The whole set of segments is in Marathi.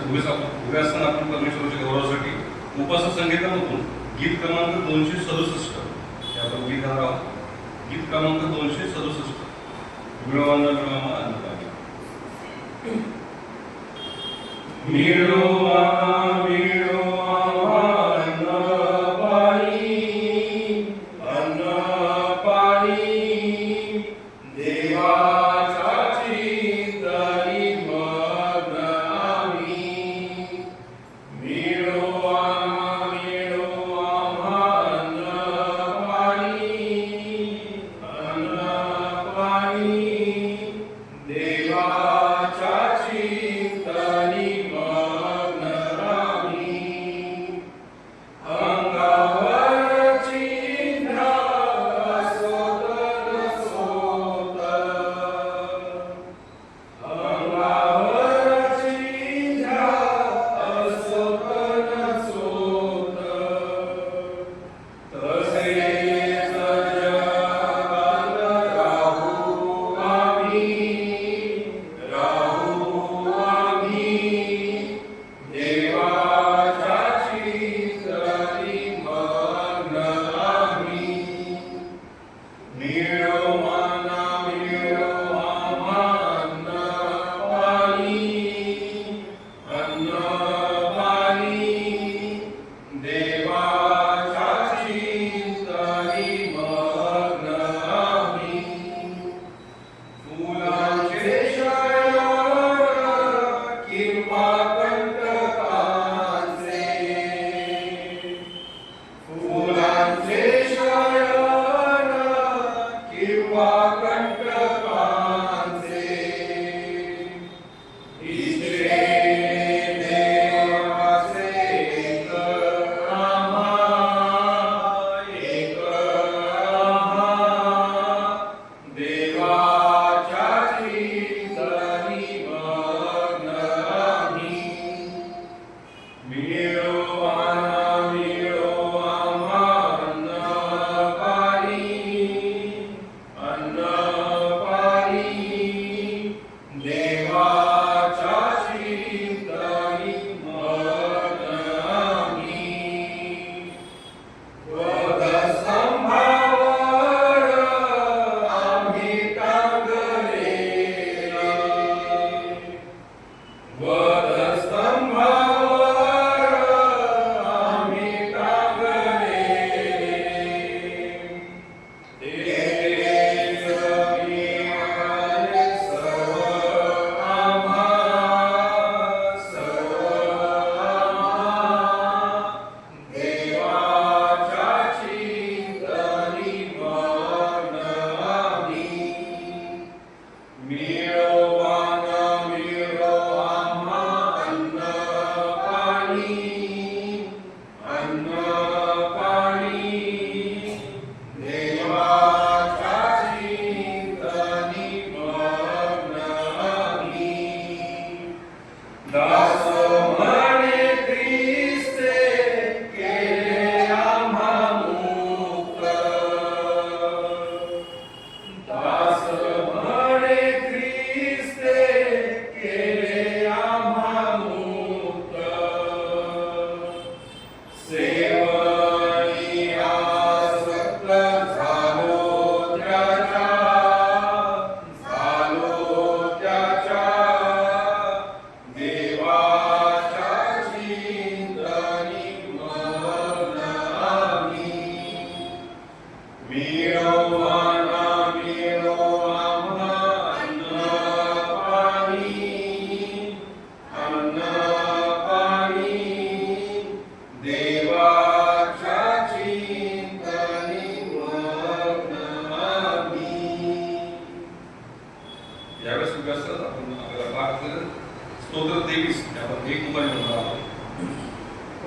उभे असताना आपण परमेश्वराच्या गौरवासाठी उपासक संगीतामधून गीत क्रमांक 267 हे आपण उभी करणार आहोत. गीत क्रमांक 267 मिळवाना मिळवा अन्नपाणी. मिळवा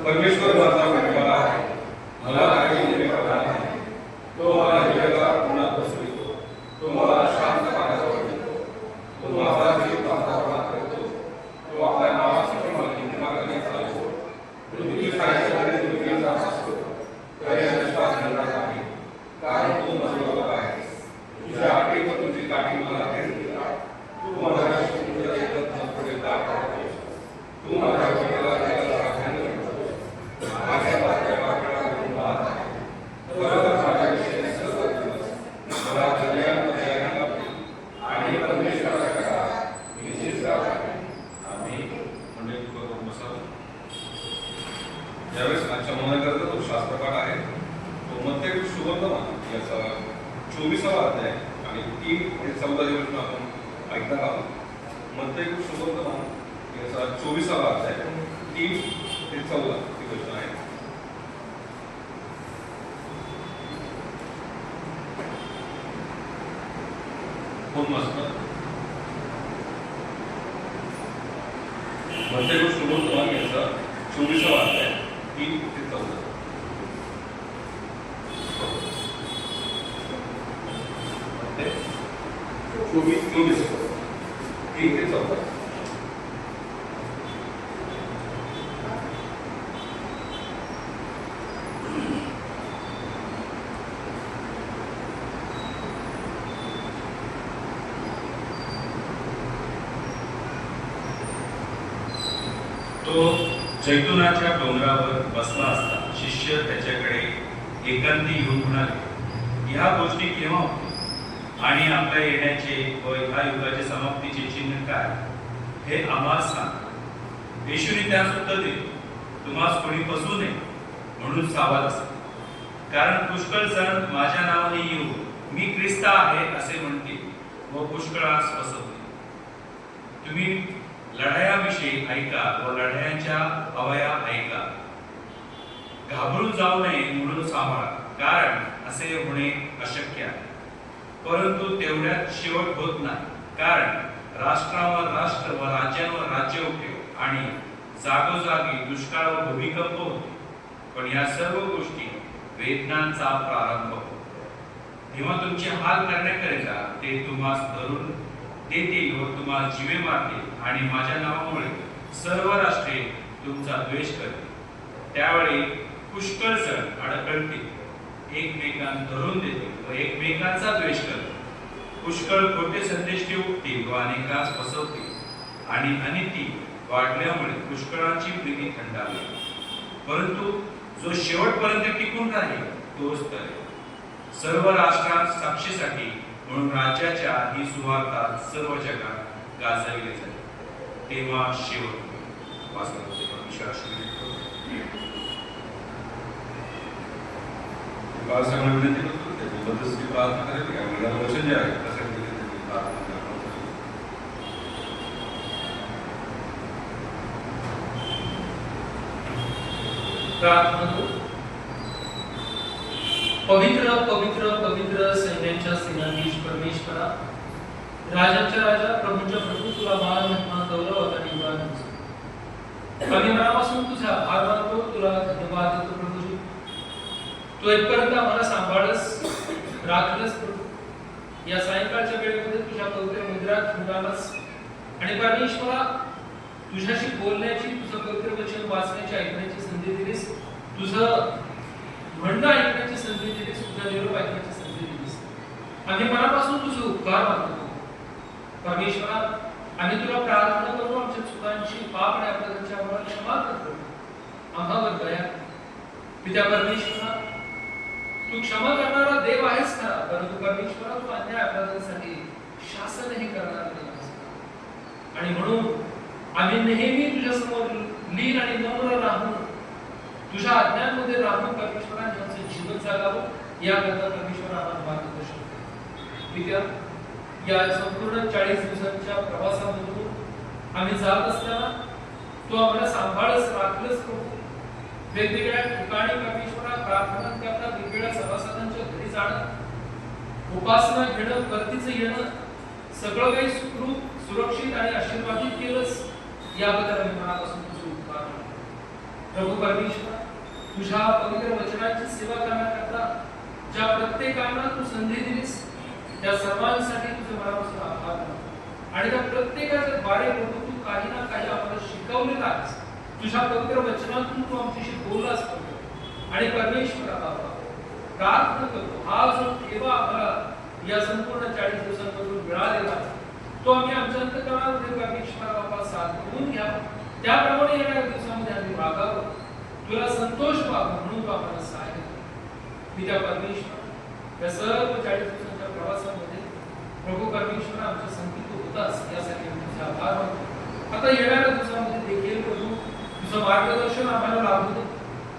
परमेश्वर माझा मित्र आहे, मला काही देणार आहे. तो मला जगात पुन्हा बसवितो, तो मला शांत पाण्याजवळ नेतो, तो माझा जीव ताजा करतो, तो आपल्या नावासाठी मला किंवा कधी चालतो. मृत्यू छायेकडे दुर्गेचा असतो तरी अविश्वास घेणार नाही, कारण तू माझा बाबा आहेस. तुझ्या आठी व तुझी काठी मला घेऊन दिला. तू माझ्या तुझ्या एकच नसपडे दाखवतोस. तू माझ्या मत्ते सुवर्तमान याचा 24वा अध्याय आणि 3 ते 14 वचन आपण ऐकणार आहोत। मत्ते सुवर्तमान याचा 24वा अध्याय 3 ते 14 वचन आहे। कोण वाचतं? मत्ते सुवर्तमान याचा 24वा अध्याय 3 ते 14। तो जैतुनाच्या डोंगरावर बसला असता शिष्य त्याच्याकडे एकांती येऊन म्हणाले, ह्या गोष्टी केव्हा होतील आणि आपल्या येण्याचे व ह्या युगाच्या समाप्तीचे चिन्ह काय हे आम्हाला सांग। येशूने त्यास उत्तर दिले, तुम्हास कोणी फसवू नये म्हणून सावध असा, कारण पुष्कळ जण माझ्या नावाने येऊन मी ख्रिस्त आहे असे म्हणतील व पुष्कळास फसवतील। तुम्ही लढायाविषयी ऐका व लढायांच्या हवया ऐका, घाबरून जाऊ नये म्हणून सांभाळा, कारण असे होणे अशक्य आहे, परंतु तेवढ्यात शेवट होत नाही। कारण राष्ट्रावर राष्ट्र व राज्यांवर राज्य उठेल आणि जागोजागी दुष्काळ व भूमिकंप होते, पण या सर्व गोष्टी वेदनांचा प्रारंभ होतो। तेव्हा तुमचे हाल करण्याकरिता ते तुम्हास धरून देतील व तुम्हाला जीवे मारतील आणि माझ्या नावामुळे सर्व राष्ट्रे तुमचा द्वेष करतील। त्यावेळी पुष्कळ जण अडकळतील, एकमेकांना धरून देतील व एकमेकांचा द्वेष करतील। पुष्कळ खोटे संदेश उठतील व अनेकांस फसवतील आणि अनिती वाढल्यामुळे पुष्कळांची प्रीती थंडावेल, परंतु जो शेवटपर्यंत टिकून राहील तोच तरेल। सर्व राष्ट्रांत साक्षीसाठी म्हणून राज्याच्या ही सुवार्ता सर्व जगात गाजविली जाईल, तेव्हा शेवट होईल। सगळ्यांना विनंती करतो त्याची मदतची प्रार्थना करायची का? मला वचन जे आहे त्यासाठी प्रार्थना करा। पवित्र पवित्र पवित्र सैन्याच्या सेनाधीश परमेश्वरा, राजांच्या राजा प्रभूंच्या प्रभू, तुला मान महिमा गौरव आणि युगांचा आम्ही मनापासून तुझा आभार मानतो, तुला धन्यवाद देतो प्रभूजी। तू इथपर्यंत आम्हाला सांभाळस राखलस प्रभू। या सायंकाळच्या वेळेमध्ये तुझ्या पवित्र मुद्रात ठेवलास आणि परमेश्वरा तुझ्याशी बोलण्याची, तुझं पवित्र वचन वाचण्याची, ऐकण्याची संधी दिलीस, तुझं म्हणणं ऐकण्याची संधी दिलीस, तुझा निरोप ऐकण्याची संधी दिलीस। आम्ही मनापासून तुझे उपकार मानतो परमेश्वरा। आम्ही तुला प्रार्थना करतो, आमच्या चुकांची, पाप आणि अपराधांची आम्हाला क्षमा करतो, आम्हावर दया। पिता परमेश्वरा, तू क्षमा करणारा देव आहेस खरा, परंतु परमेश्वरा तू अन्याय अपराधांसाठी शासनही करणारा देव आहेस, आणि म्हणून आम्ही नेहमी तुझ्या समोर लीन आणि नम्र राहून तुझ्या आज्ञांमध्ये राहून परमेश्वराने आमचं जीवन जगावं याकरता परमेश्वरा आम्हाला मार्गदर्शन कर। पित्या, या संपूर्ण 40 दिवसांच्या प्रवासामधून आम्ही जात असताना तू आम्हाला सांभाळस राखलस प्रभू। वेगवेगळ्या ठिकाणी परमेश्वरा प्रार्थना करता, वेगवेगळ्या सभासदांच्या घरी जाणं, उपासना घेणं, परतीचं येणं, सगळं काही सुखरूप, सुरक्षित आणि आशीर्वादित केलंस याबद्दल आम्ही मनापासून तुझे उपकार मानतो प्रभू। परमेश्वरा, तुझ्या पवित्र वचनाची सेवा करण्याकरता ज्या प्रत्येकांना तू संधी दिलीस त्या सर्वांसाठी तुझे मनापासून आभार मानतो, आणि त्या प्रत्येकाच्या द्वारे प्रभू तू काही ना काही आम्हाला शिकवलेलं आहेस, तुझ्या पवित्र वचनातून तू आमच्याशी बोललास प्रभू। आणि परमेश्वरा बाबा, प्रार्थना करतो हा जो ठेवा आम्हाला या संपूर्ण 40 दिवसांपासून मिळालेला आहे तो आम्ही आमच्या अंतःकरणामध्ये परमेश्वरा बाबा साधून घ्या, त्याप्रमाणे येणाऱ्या दिवसांमध्ये आम्ही वागावं, तुला संतोष व्हावा म्हणून तू आम्हाला सहाय्य कर। पिता परमेश्वर, या सर्व 40 दिवसांच्या प्रवासामध्ये प्रभू परमेश्वर आमच्या संगीत होतास यासाठी आम्ही तुझे आभार मानतो। आता येणाऱ्या दिवसांमध्ये देखील प्रभू तुझं मार्गदर्शन आम्हाला लाभू दे,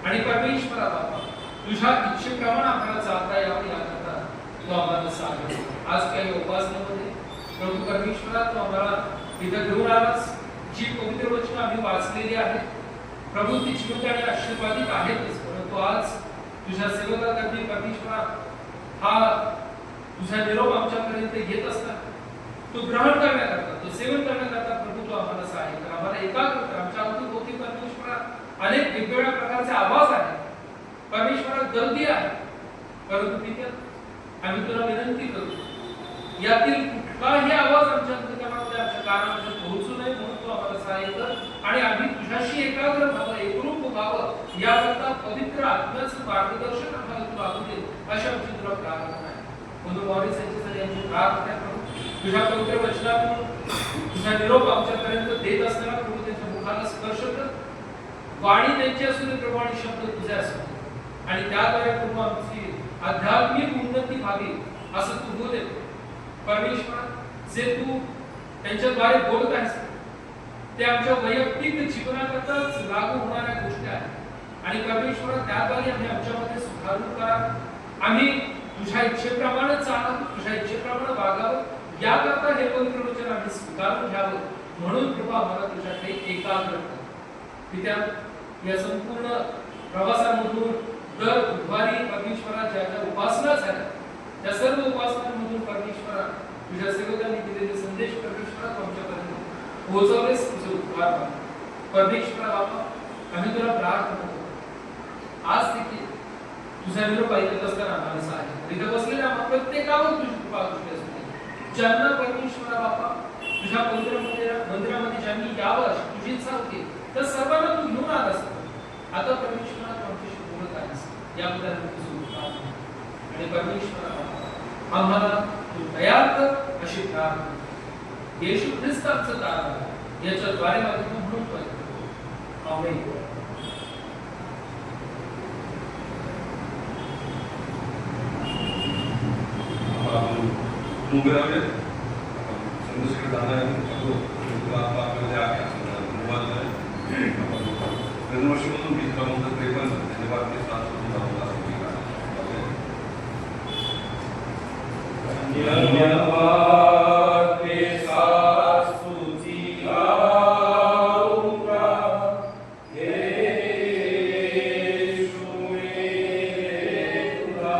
आणि परमेश्वरा बाबा तुझ्या इच्छेप्रमाणे आम्हाला चालता यावं याकरता तू आम्हाला सांग. आज काही उपासनेमध्ये प्रभू परमेश्वरा तू आम्हाला इथं घेऊन आलास. जी पवित्र वचन आम्ही वाचलेली आहेत प्रभू ती जीवित आणि आशीर्वादित आहेतच, परंतु आज तुझ्या सेवकाकरती परमेश्वरा हा तुझा निरोप आमच्यापर्यंत येत असता तो ग्रहण करण्याकरता तो सेवन करण्याकरता प्रभू तू आम्हाला सहाय्य कर. आम्हाला एकाग्र कर. आमच्या अवतीभोवती परमेश्वरा अनेक वेगवेगळ्या प्रकारचे आवाज आहेत परमेश्वरा, गर्दी आहे, परंतु पित्या आम्ही तुला विनंती करतो यातील कुठलाही आवाज आमच्या अंतःकरणामध्ये आमच्या कानामध्ये पोहोचू नये म्हणून तू आम्हाला सहाय्य कर आणि आम्ही तुझ्याशी एकाग्र व्हावं, एकरूप व्हावं याकरता पवित्र आत्म्याचं मार्गदर्शन आम्हाला तू लागू दे अशी आमची तुला प्रार्थना आहे. म्हणून मॉरिस यांच्यासाठी आमची प्रार्थना करू. तुझ्या पवित्र वचनातून तुझा निरोप आमच्यापर्यंत देत असताना प्रभू त्यांच्या मुखाला स्पर्श कर. वाणी त्यांची असू दे प्रभू आणि शब्द तुझे असू दे आणि त्याद्वारे प्रभू आमची आध्यात्मिक उन्नती व्हावी असं तू बोल दे. परमेश्वर जे तू त्यांच्याद्वारे बोलत आहेस ते आमच्या वैयक्तिक जीवनाकरताच लागू होणाऱ्या गोष्टी आहेत आणि परमेश्वर त्याद्वारे आम्ही आमच्यामध्ये सुधारणा करा. आम्ही तुझ्या इच्छेप्रमाणे चालावं, तुझ्या इच्छेप्रमाणे वागावं याकरता हे पवित्र वचन आम्ही स्वीकारून घ्यावं म्हणून कृपा आम्हाला तुझ्याकडे एकाग्र कर. पित्या या संपूर्ण प्रवासामधून दर बुधवारी परमेश्वरा ज्या ज्या उपासना झाल्या त्या सर्व उपासनांमधून परमेश्वरा तुझ्या सेवकांनी दिलेले संदेश परमेश्वरा तू आमच्यापर्यंत पोहोचवलेस. तुझे उपकार मानो परमेश्वरा बाबा. आम्ही तुला प्रार्थना करतो आज देखील तुझा निरोप ऐकत असताना आम्हाला सहाय्य कर. इथे बसलेल्या आम्हा प्रत्येकावर तुझी कृपा दृष्टी असू दे. ज्यांना परमेश्वरा बाबा तुझ्या पवित्र मंदिरामध्ये ज्यांनी यावं अशी तुझी इच्छा होती तर सर्वांना तू घेऊन आलास. आता परमेश्वरा तू आमच्याशी बोलत आहेस याबद्दल आम्ही तुझे उपकार मानतो आणि परमेश्वरा आम्हाला तू तयार कर अशी प्रार्थना येशू ख्रिस्ताचं कारण याच्याद्वारे मागितलं म्हणून पाहिजे. आमेन. मुंबईमध्ये संदेश जाणार आपल्याला रेनोवेशनमधून 2053 धन्यवाद के साथ धन्यवाद के साथ स्तुति गाऊंगा हे यीशु मेरे खुदा.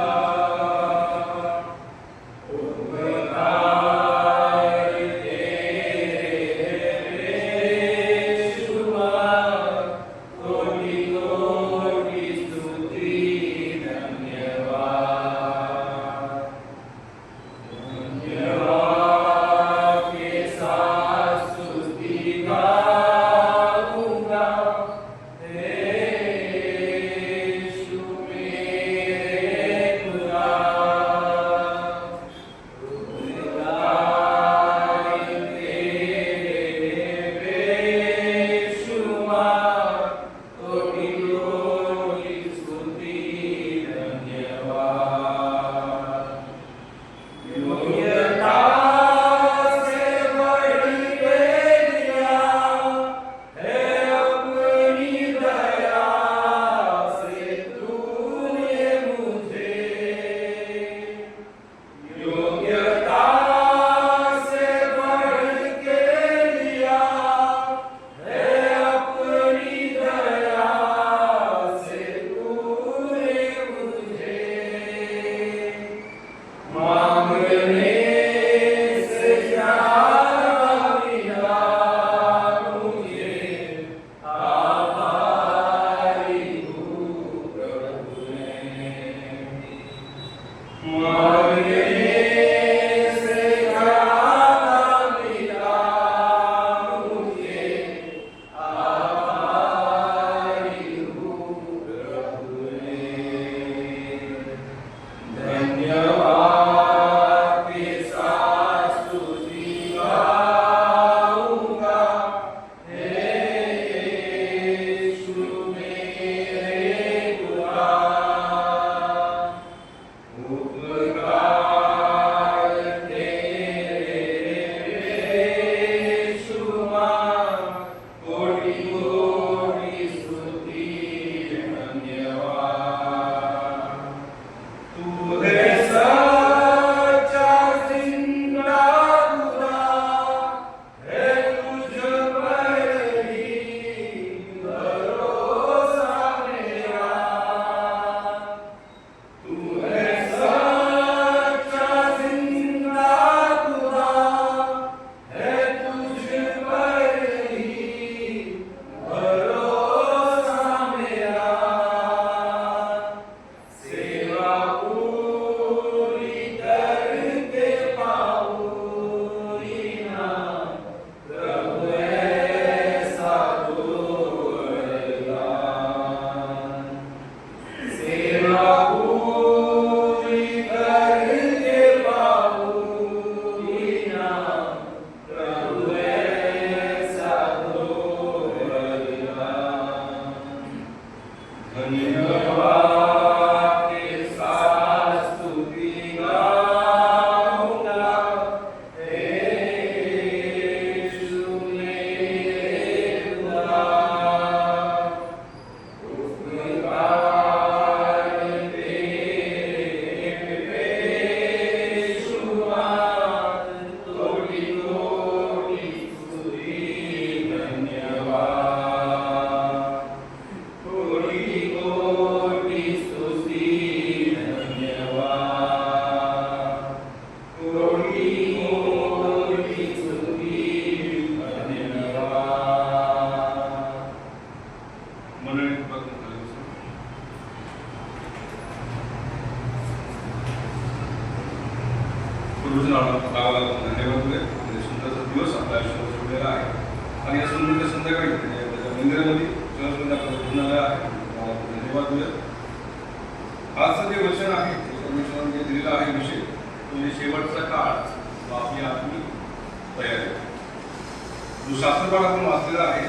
Look रोज लावायला धन्यवाद दिले. सुंदरचा दिवस आपल्या आयुष्यामध्ये जोडलेला आहे आणि या सुंदर संध्याकाळी त्याच्या मंदिरामध्ये आपल्याला पूर्ण वेळा आहे. धन्यवाद दिले. आजचं जे वचन आहे परमेश्वराने जे दिलेला आहे विषय म्हणजे शेवटचा काळ आपली आत्मी तयारी. जो शास्त्रपाठ आपण वाचलेला आहे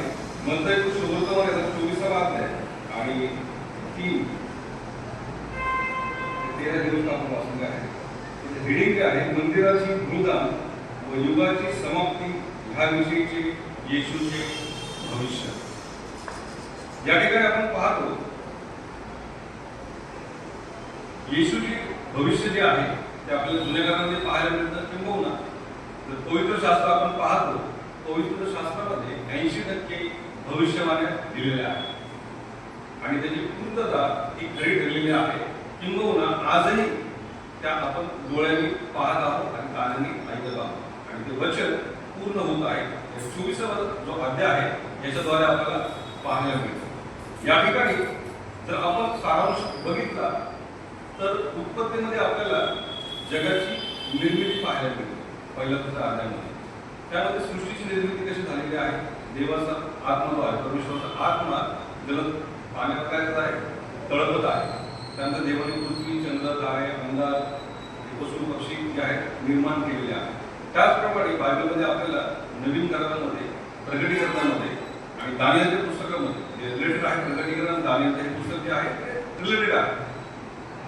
म्हणता तो सुवर्तमान 24 अध्याय आणि 13 दिवस आपण वाचलेले आहे. रीडिंग जे आहे मंदिराची भूदान व युगाची समाप्ती ह्याविषयीचे येशूचे भविष्य. या ठिकाणी आपण पाहतो येशूचे भविष्य जे आहे ते आपल्याला जुन्या काळामध्ये पाहायला मिळतं. किंबहुना जर पवित्र शास्त्र आपण पाहतो पवित्र शास्त्रामध्ये 80% भविष्यवाण्या दिलेल्या आहेत आणि त्याची पूर्तता ही खरी ठरलेली आहे. किंबहुना आजही त्या आपण डोळ्यांनी पाहत आहोत आणि कानांनी ऐकत आहोत आणि ते वचन पूर्ण होत आहे. 24वा जो अध्याय आहे याच्याद्वारे आपल्याला पाहायला मिळतं. या ठिकाणी जर आपण सारांश बघितला तर उत्पत्तीमध्ये आपल्याला जगाची निर्मिती पाहायला मिळते. पहिल्या अध्यायामध्ये त्यामध्ये सृष्टीची निर्मिती कशी झालेली आहे. देवाचा आत्मा जो आहे परमेश्वराचा आत्मा जलद पाण्यात काय करत आहे तळपत आहे. त्यानंतर देवाने पृथ्वी चंद्र तारे अंगार पशु पक्षी जे आहेत निर्माण केलेले आहेत. त्याचप्रमाणे बायबलमध्ये आपल्याला नवीन करारामध्ये प्रकटीकरणामध्ये आणि दानियेलच्या पुस्तकामध्ये जे रिलेटेड आहे प्रकटीकरण दानियेलचे हे पुस्तक जे आहे ते रिलेटेड आहे.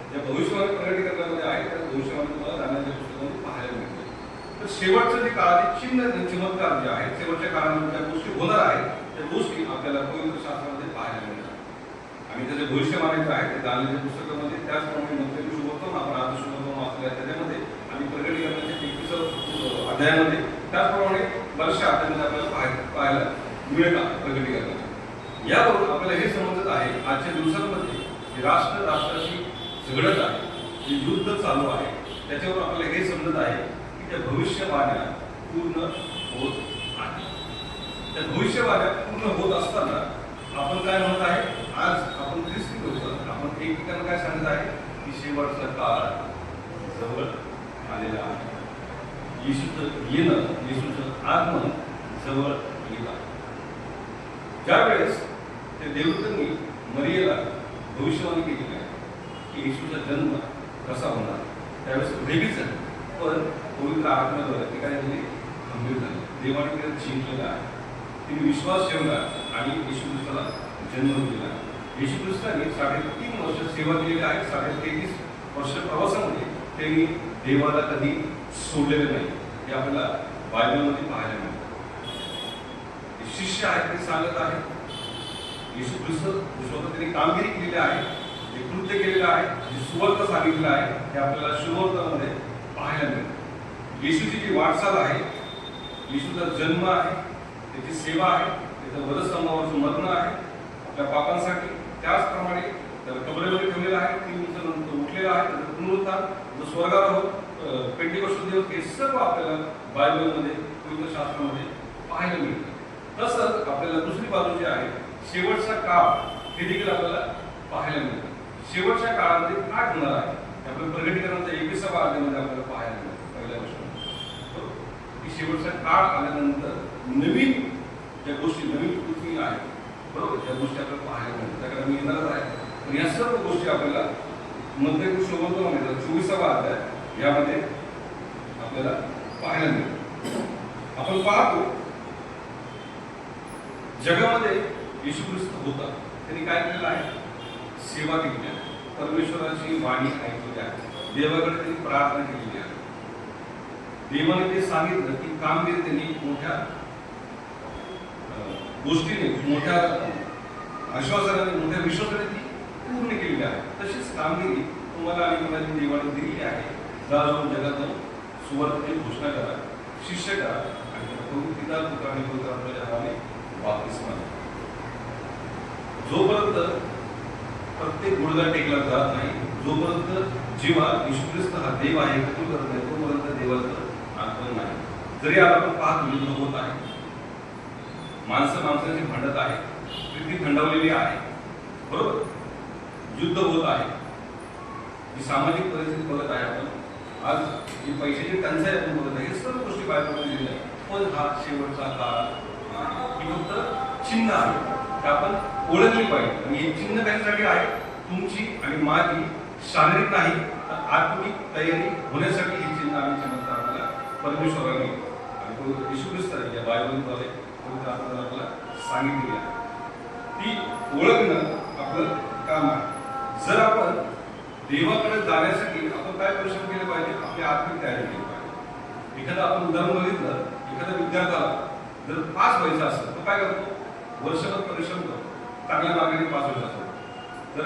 ज्या भविष्यवाणी प्रकटीकरणामध्ये आहे त्या भविष्यवाणी तुम्हाला दानियेलच्या पुस्तकामध्ये पाहायला मिळते. तर शेवटचं जे काळाचे चिन्ह चमत्कार जे आहेत शेवटच्या काळामध्ये ज्या गोष्टी होणार आहेत त्या गोष्टी आपल्याला पवित्र शास्त्रामध्ये पाहायला मिळतात आणि त्याचे भविष्यवाणी जे आहे ते दानियेलच्या पुस्तकामध्ये त्याचप्रमाणे मत्ती शुभवर्तमान आपण आज शुभवर्तमान वाचले त्याच्यामध्ये आणि प्रकटीकरणाच्या 21 अध्यायामध्ये त्याचप्रमाणे बऱ्याचशा अध्यायामध्ये आपल्याला पाहायला मिळत आहे प्रकटीकरणाच्या. यावरून आपल्याला हे समजत आहे आजच्या दिवसांमध्ये राष्ट्र राष्ट्राशी झगडत आहे जे युद्ध चालू आहे त्याच्यावर आपल्याला हे समजत आहे की त्या भविष्यवाण्या पूर्ण होत आहेत. त्या भविष्यवाण्या पूर्ण होत असताना आपण काय म्हणत आहे आज आपण ख्रिस्ती लोक आपण एक ठिकाणी काय सांगत आहे की शेवटचा काळ जवळ आलेला आहे. येशूचं येणं येशूचं आगमन जवळ येत आहे. ज्यावेळेस ते देवदूतांनी मरियेला भविष्यवाणी केलेली आहे की येशूचा जन्म कसा होणार त्यावेळेस भयभीत झाली पण पवित्र आत्म्याद्वारे ते काय झाले गंभीर झाले. देवाने त्याला जिंकलेला आहे. तिने विश्वास ठेवला आणि येशू ख्रिस्ताला जन्म दिला. येशू ख्रिस्ताने 3.5 वर्ष सेवा केलेली आहे. 33 वर्ष प्रवासामध्ये त्यांनी देवाला कधी सोडलेलं नाही हे आपल्याला बायबलमध्ये पाहायला मिळतं. शिष्य आहेत ते सांगत आहेत येशू ख्रिस्त स्वतः त्यांनी कामगिरी केलेली आहे जे कृत्य केलेलं आहे जे सुवर्त सांगितलं आहे हे आपल्याला शुभवर्तामध्ये पाहायला मिळतं. येशूची जी वाटचाल आहे येशूचा जन्म आहे त्याची सेवा आहे त्याचं वधस्तंभावरचं मरण आहे आपल्या पापांसाठी त्याचप्रमाणे त्याला कबरेमध्ये ठेवलेलं आहे 3 दिवसानंतर उठलेला आहे त्याचं पुनरुत्थान जो स्वर्गावर होत पेंटिकोस्ट दिवस हे सर्व आपल्याला बायबलमध्ये पवित्र शास्त्रामध्ये पाहायला मिळतं. तसंच आपल्याला दुसरी बाजू जी आहे शेवटचा काळ हे देखील आपल्याला पाहायला मिळतं. शेवटच्या काळामध्ये काय होणार आहे आपल्या प्रकटीकरणाच्या 21व्या अध्यायामध्ये आपल्याला पाहायला मिळतं. पहिल्या गोष्ट की शेवटचा काळ आल्यानंतर नवीन ज्या गोष्टी नवीन पृथ्वी आहे बरोबर त्या गोष्टी आपल्याला पाहायला मिळतात. त्याकडे मी येणारच आहे पण या सर्व गोष्टी आपल्याला मत्ती शुभवर्तमान 24वा अध्याय यामध्ये आपल्याला पाहायला मिळतं. आपण पाहतो जगामध्ये येशू ख्रिस्त होता त्यांनी काय केलेलं आहे सेवा केलेली आहे. परमेश्वराची वाणी ऐकलेली आहे. देवाकडे त्यांनी प्रार्थना केलेली आहे. देवाने ते सांगितलं की कामगिरी त्यांनी मोठ्या गोष्टीने मोठ्या आश्वासनाने मोठ्या विश्वासाने ती पूर्ण केलेली आहे. तशीच कामगिरी तुम्हाला आणि मला देवाने दिलेली आहे. जाऊन जगात सुवर्णाची घोषणा करा शिष्य करा आणि पिता पुत्र आणि पवित्रात्म्याच्या नावाने बाप्तिस्मा द्या. जोपर्यंत प्रत्येक गुडघा टेकला जात नाही जोपर्यंत जेव्हा येशू ख्रिस्त हा देव आहे कबूल करत नाही तोपर्यंत देवाचं आगमन नाही. जरी आपण पाहतो युद्ध होत आहे माणसं माणसांची भांडत आहे प्रीती थंडावलेली आहे बरोबर युद्ध होत आहे जी सामाजिक परिस्थिती बघत आहे आपण आज ही पैशाची टंचाई आपण बोलत आहे, हे सर्व गोष्टी बायबलमध्ये दिलेल्या आहेत. पण हा शेवटचा काळ ही फक्त चिन्ह आहे, ते आपण ओळखली पाहिजे. आणि हे चिन्ह कशासाठी आहे? तुमची आणि माझी शारीरिक नाही तर आत्मिक तयारी होण्यासाठी हे चिन्ह आणि चमत्कार आपल्याला परमेश्वराने आणि तो येशू ख्रिस्त या बायबलद्वारे पवित्र आत्म्याने आपल्याला सांगितलेली आहे. ती ओळखणं आपलं काम आहे. जर आपण देवाकडे जाण्यासाठी आपण काय परिश्रम केले पाहिजे? आपली आत्मिक तयारी केली पाहिजे. एखादं आपण उदाहरण बघितलं, एखाद्या विद्यार्थ्याला जर पास व्हायचं असेल तर काय करतो? वर्षभर परिश्रम करतो, चांगल्या मार्गाने पास व्हायचं असेल. जर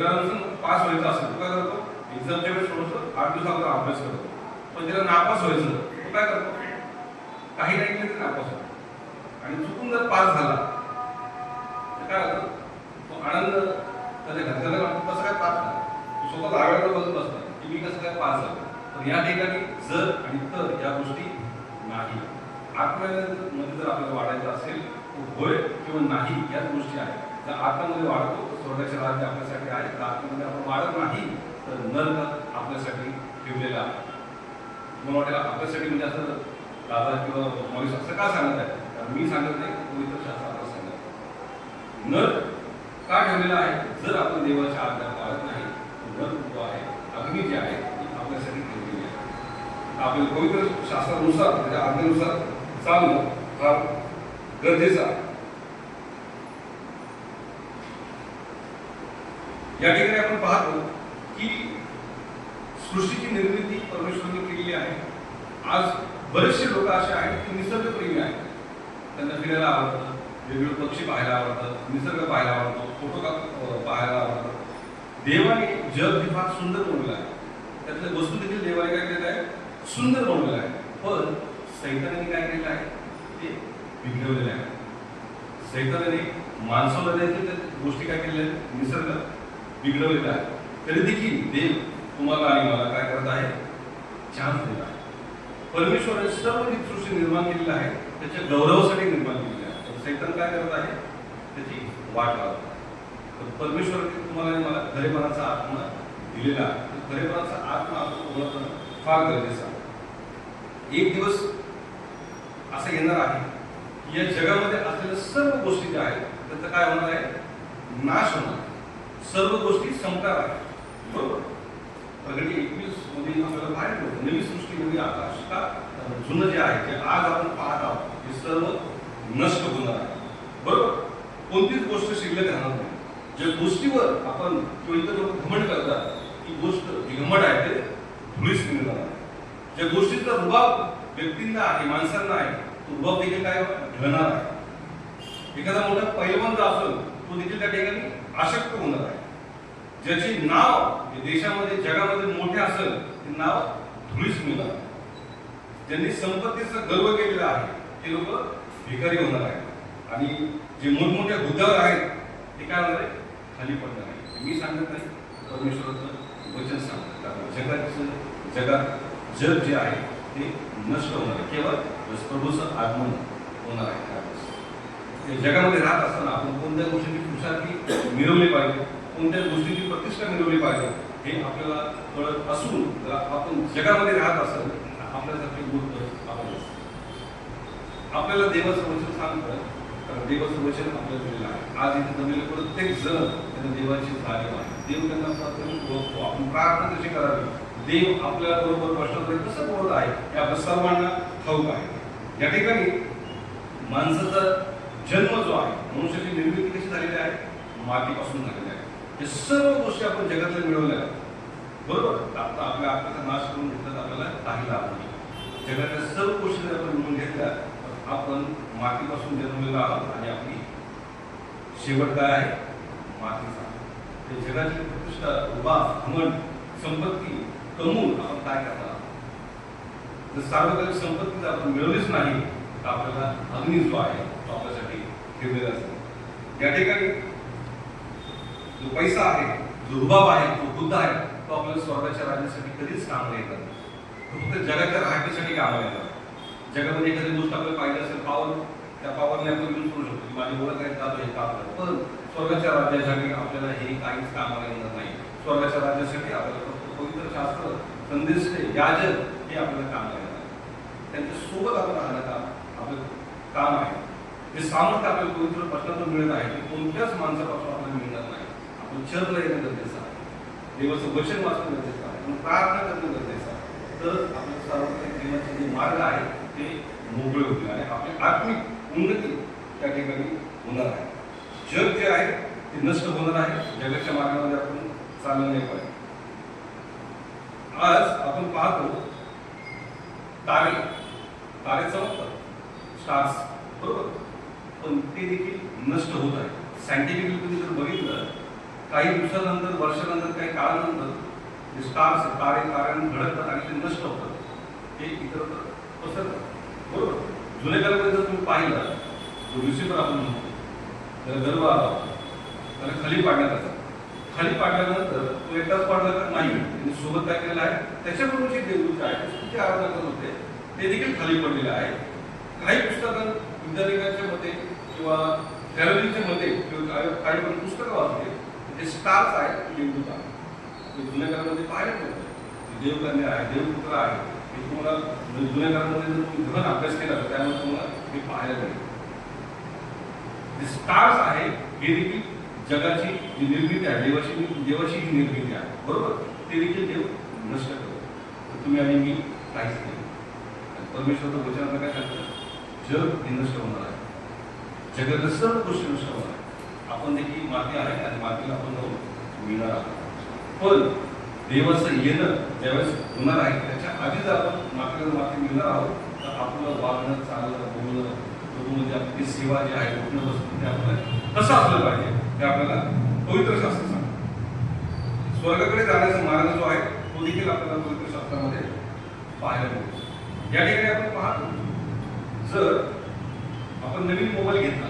पास व्हायचं असेल तर काय करतो? एक्झामच्या वेळेस थोडंसं 8 दिवसावर अभ्यास करतो. पण त्याला नापास व्हायचं तो काय करतो? काही नाही केलं तरी नापास होतो. आणि चुकून जर पास झाला तर काय होतं? तो आनंद त्याच्या घरच्याला वाटतो, कसं काय पास झाला? स्वतः आवेळेला बघत असतात की मी कसं काय पास झालो. पण या ठिकाणी जर आणि तर या गोष्टी नाही. आत्म्यामध्ये जर आपल्याला वाढायचं असेल तर होय किंवा नाही याच गोष्टी आहेत. जर आत्म्यामध्ये वाढतो तर स्वर्गाचे राज्य आपल्यासाठी आहे. तर आत्म्यामध्ये आपण वाढत नाही तर नरक आपल्यासाठी ठेवलेला आहे. मला वाटेल आपल्यासाठी म्हणजे असं दादा किंवा महेश असं का सांगत आहे? कारण मी सांगत नाही, पवित्र शास्त्र आपल्याला सांगत आहे. नरक का ठेवलेला आहे? जर आपण देवाच्या आज्ञा पाळत नाही तर नरक जो आहे, अग्नी जी आहे ती आपल्यासाठी ठेवलेली आहे. आपल्या पवित्र शास्त्रानुसार त्याच्या आज्ञेनुसार चालणं हा गरजेचं आहे. या ठिकाणी आपण पाहतो की सृष्टीची निर्मिती परमेश्वराने केलेली आहे. आज बरेचसे लोक असे आहेत की निसर्गप्रेमी आहेत. त्यांना फिरायला आवडतं, वेगवेगळे पक्षी पाहायला आवडतात, निसर्ग पाहायला आवडतो, फोटो पाहायला आवडतात. देवाने जग हे फार सुंदर बनवलं आहे. त्यातल्या वस्तू देखील देवाने काय केलेलं आहे? सुंदर बनवलं आहे. पण सैतानाने काय केलेलं आहे? ते बिघडवलेलं आहे. सैतानाने माणसाला देखील त्या गोष्टी काय केलेल्या आहेत? निसर्ग बिघडवलेला आहे. तरी देखील देव तुम्हाला आणि मला काय करत आहे? चान्स देत आहे. परमेश्वराने सर्व जी सृष्टी निर्माण केलेली आहे त्याच्या गौरवासाठी निर्माण केलेली आहे. तर सैतान काय करत आहे? त्याची वाट लावत आहे. तर परमेश्वर तुम्हाला आणि मला खरेपणाचा आत्मा दिलेला आहे. तर खरेपणाचा आत्मा आपण ओळखणं फार गरजेचं आहे. एक दिवस असं येणार आहे की या जगामध्ये असलेल्या सर्व गोष्टी ज्या आहेत त्याचा काय होणार आहे? नाश होणार. सर्व गोष्टी संपणार आहेत. बरोबर? प्रगती 21 मध्ये आपल्याला बाहेर पडतो नवी सृष्टी नवी आकाश. का? जुनं जे आहे जे आज आपण पाहत आहोत हे सर्व नष्ट होणार आहे. बरोबर? कोणतीच गोष्ट शिल्लक राहणार नाही. ज्या गोष्टीवर आपण किंवा इतर लोक घमंड करतात ती गोष्ट घमंड आहे ते धुळीस मिळणार आहे. ज्या गोष्टीचा रुबाब व्यक्तींना आहे, माणसांना आहे, तो रुबाब देखील काय ढळणार आहे. एखादा मोठा पैलवान जो असेल तो देखील त्या ठिकाणी अशक्त होणार आहे. ज्याचे नाव देशामध्ये जगामध्ये मोठे असेल ते नाव धुळीस मिळणार. ज्यांनी संपत्तीचा गर्व केलेला आहे ते लोक भिकारी होणार आहेत. आणि जे मोठमोठ्या हुद्द्यावर आहेत ते काय होणार आहे? खाली पडणार आहे. मी सांगत नाही, परमेश्वराचं वचन सांगतं. कारण जगात जग जे आहे ते नष्ट होणार आहे. केवळ प्रभूचं आगमन होणार आहे. जगामध्ये राहत असताना आपण कोणत्या गोष्टीची खुशाली मिळवली पाहिजे, कोणत्या गोष्टीची प्रतिष्ठा मिळवली पाहिजे हे आपल्याला कळत असून जर आपण जगामध्ये राहत असेल आपल्यासाठी गोष्ट आपल्याला देवाचं वचन सांगतं. कारण देवाचं वचन आपल्याला दिलेलं आहे. आज इथे जमलेले प्रत्येक जण त्यांना देवाची जाणीव आहे. देव त्यांना प्राथमिक ओळखतो. आपण प्रार्थना कशी करावी, देव आपल्या बरोबर प्रश्न कसं बोलत आहे हे आपल्या सर्वांना ठाऊक आहे. या ठिकाणी माणसाचा जन्म जो आहे, मनुष्याची निर्मिती कशी झालेली आहे? मातीपासून झालेली आहे. हे सर्व गोष्टी आपण जगातल्या मिळवल्या आहेत. बरोबर? आता आपल्या आत्म्याचा नाश करून घेतला तर आपल्याला काही लाभ नाही. जगातल्या सर्व गोष्टी जर आपण मिळवून घेतल्या तर आपण मातीपासून जन्मलेलो आहोत आणि आपली शेवट काय आहे? मातीचा. ते जगाची प्रतिष्ठा, रुबाब, घमंड, संपत्ती कमवून आपण काय करणार आहोत? जर सार्वजनिक संपत्ती जर आपण मिळवलीच नाही तर आपल्याला अग्नी जो आहे तो आपल्यासाठी ठेवलेला असेल. या ठिकाणी जो पैसा आहे, जो रुबाब आहे, जो बुद्ध आहे तो आपल्याला स्वर्गाच्या राज्यासाठी कधीच कामाला येत नाही. तो फक्त जगाच्या राहण्यासाठी कामाला येतात. जगामध्ये एखादी गोष्ट आपल्याला पाहिजे असेल, पावर, त्या पावरने आपण यूज करू शकतो. माझी ओळख आहे जातो हे काम करतो. पण स्वर्गाच्या राज्यासाठी आपल्याला हे काहीच कामाला येणार नाही. स्वर्गाच्या राज्यासाठी आपल्याला फक्त पवित्र शास्त्र, संदेश, याजक हे आपल्याला काम करायचं आहे. त्यांच्या सोबत आपण राहणं आपलं काम आहे. जे सामर्थ्य आपल्याला पवित्र वचनातून मिळत आहे ते कोणत्याच माणसापासून आपल्याला मिळणार नाही. आपण चर्चला येणं गरजेचं आहे, देवाचं वचन वाचणं गरजेचं आहे, आपण प्रार्थना करणं गरजेचं आहे. तर आपल्या सार्वत्रिक जीवनाचे जे मार्ग आहेत ते मोकळे होतील आणि आपली आत्मिक उन्नती त्या ठिकाणी होणार आहे. जग जे आहे ते नष्ट होणार आहे. जगाच्या मार्गामध्ये आपण चाललं नाही पाहिजे. आज आपण पाहतो तारे चमकतात, स्टार्स, बरोबर, पण ते देखील नष्ट होत आहे. सायंटिफिकली तुम्ही जर बघितलं काही दिवसानंतर, वर्षानंतर, काही काळानंतर जे स्टार्स ताऱ्यांना धडकतात आणि ते नष्ट होतात, ते इतरत्र पसरतात, बरोबर. जुन्या काळामध्ये जर तुम्ही पाहिलं जो लुसिफर आपण म्हणतो, त्याला गर्व आला, त्याला खाली पाडण्यात आलं. खाली पाडल्यानंतर तो एकटाच पाडला का नाही, त्यांनी सोबत काय केलेलं आहे, त्याच्याबरोबर जे देवदूत आहेत जे आराधना करत होते ते देखील खाली पडलेले आहे. काही पुस्तकात वैज्ञानिकांच्या मते किंवा थेरपीच्या मते किंवा काही पण पुस्तकं वाचले ते स्टार्स आहेत, देवदूत आहेत. ते जुन्या काळामध्ये पाहायला मिळतं. देवकन्या आहे, देवपुत्र आहे. हे तुम्हाला जुन्या काळामध्ये जर तुम्ही गहन अभ्यास केला तर त्यामुळे तुम्हाला हे पाहायला मिळेल. जे स्टार्स आहे हे देखील जगाची जी निर्मिती आहे, देवाची जी निर्मिती आहे, बरोबर, ते देखील देव नष्ट करतो. तुम्ही आणि मी काहीच नाही. परमेश्वराचं वचन आपल्याला काय सांगतं, जग हे नष्ट होणार आहे, जगातल्या सर्व गोष्टी नष्ट होणार आहे. आपण देखील माती आहे आणि मातीला आपण जाऊन मिळणार आहोत. पण देवाचं येणं ज्यावेळेस होणार आहे त्याच्या आधीच आपण मातीला माती मिळणार आहोत. तर आपलं वागणं, चालणं, बोलणं, म्हणजे आपली सेवा जी आहे, उठणं बसणं, ते आपल्याला कसं असलं पाहिजे ते आपल्याला पवित्र शास्त्र सांगतं. स्वर्गाकडे जाण्याचा मार्ग जो आहे तो देखील आपल्याला पवित्र शास्त्रामध्ये पाहायला मिळतो. या ठिकाणी आपण पाहतो, जर आपण नवीन मोबाईल घेतला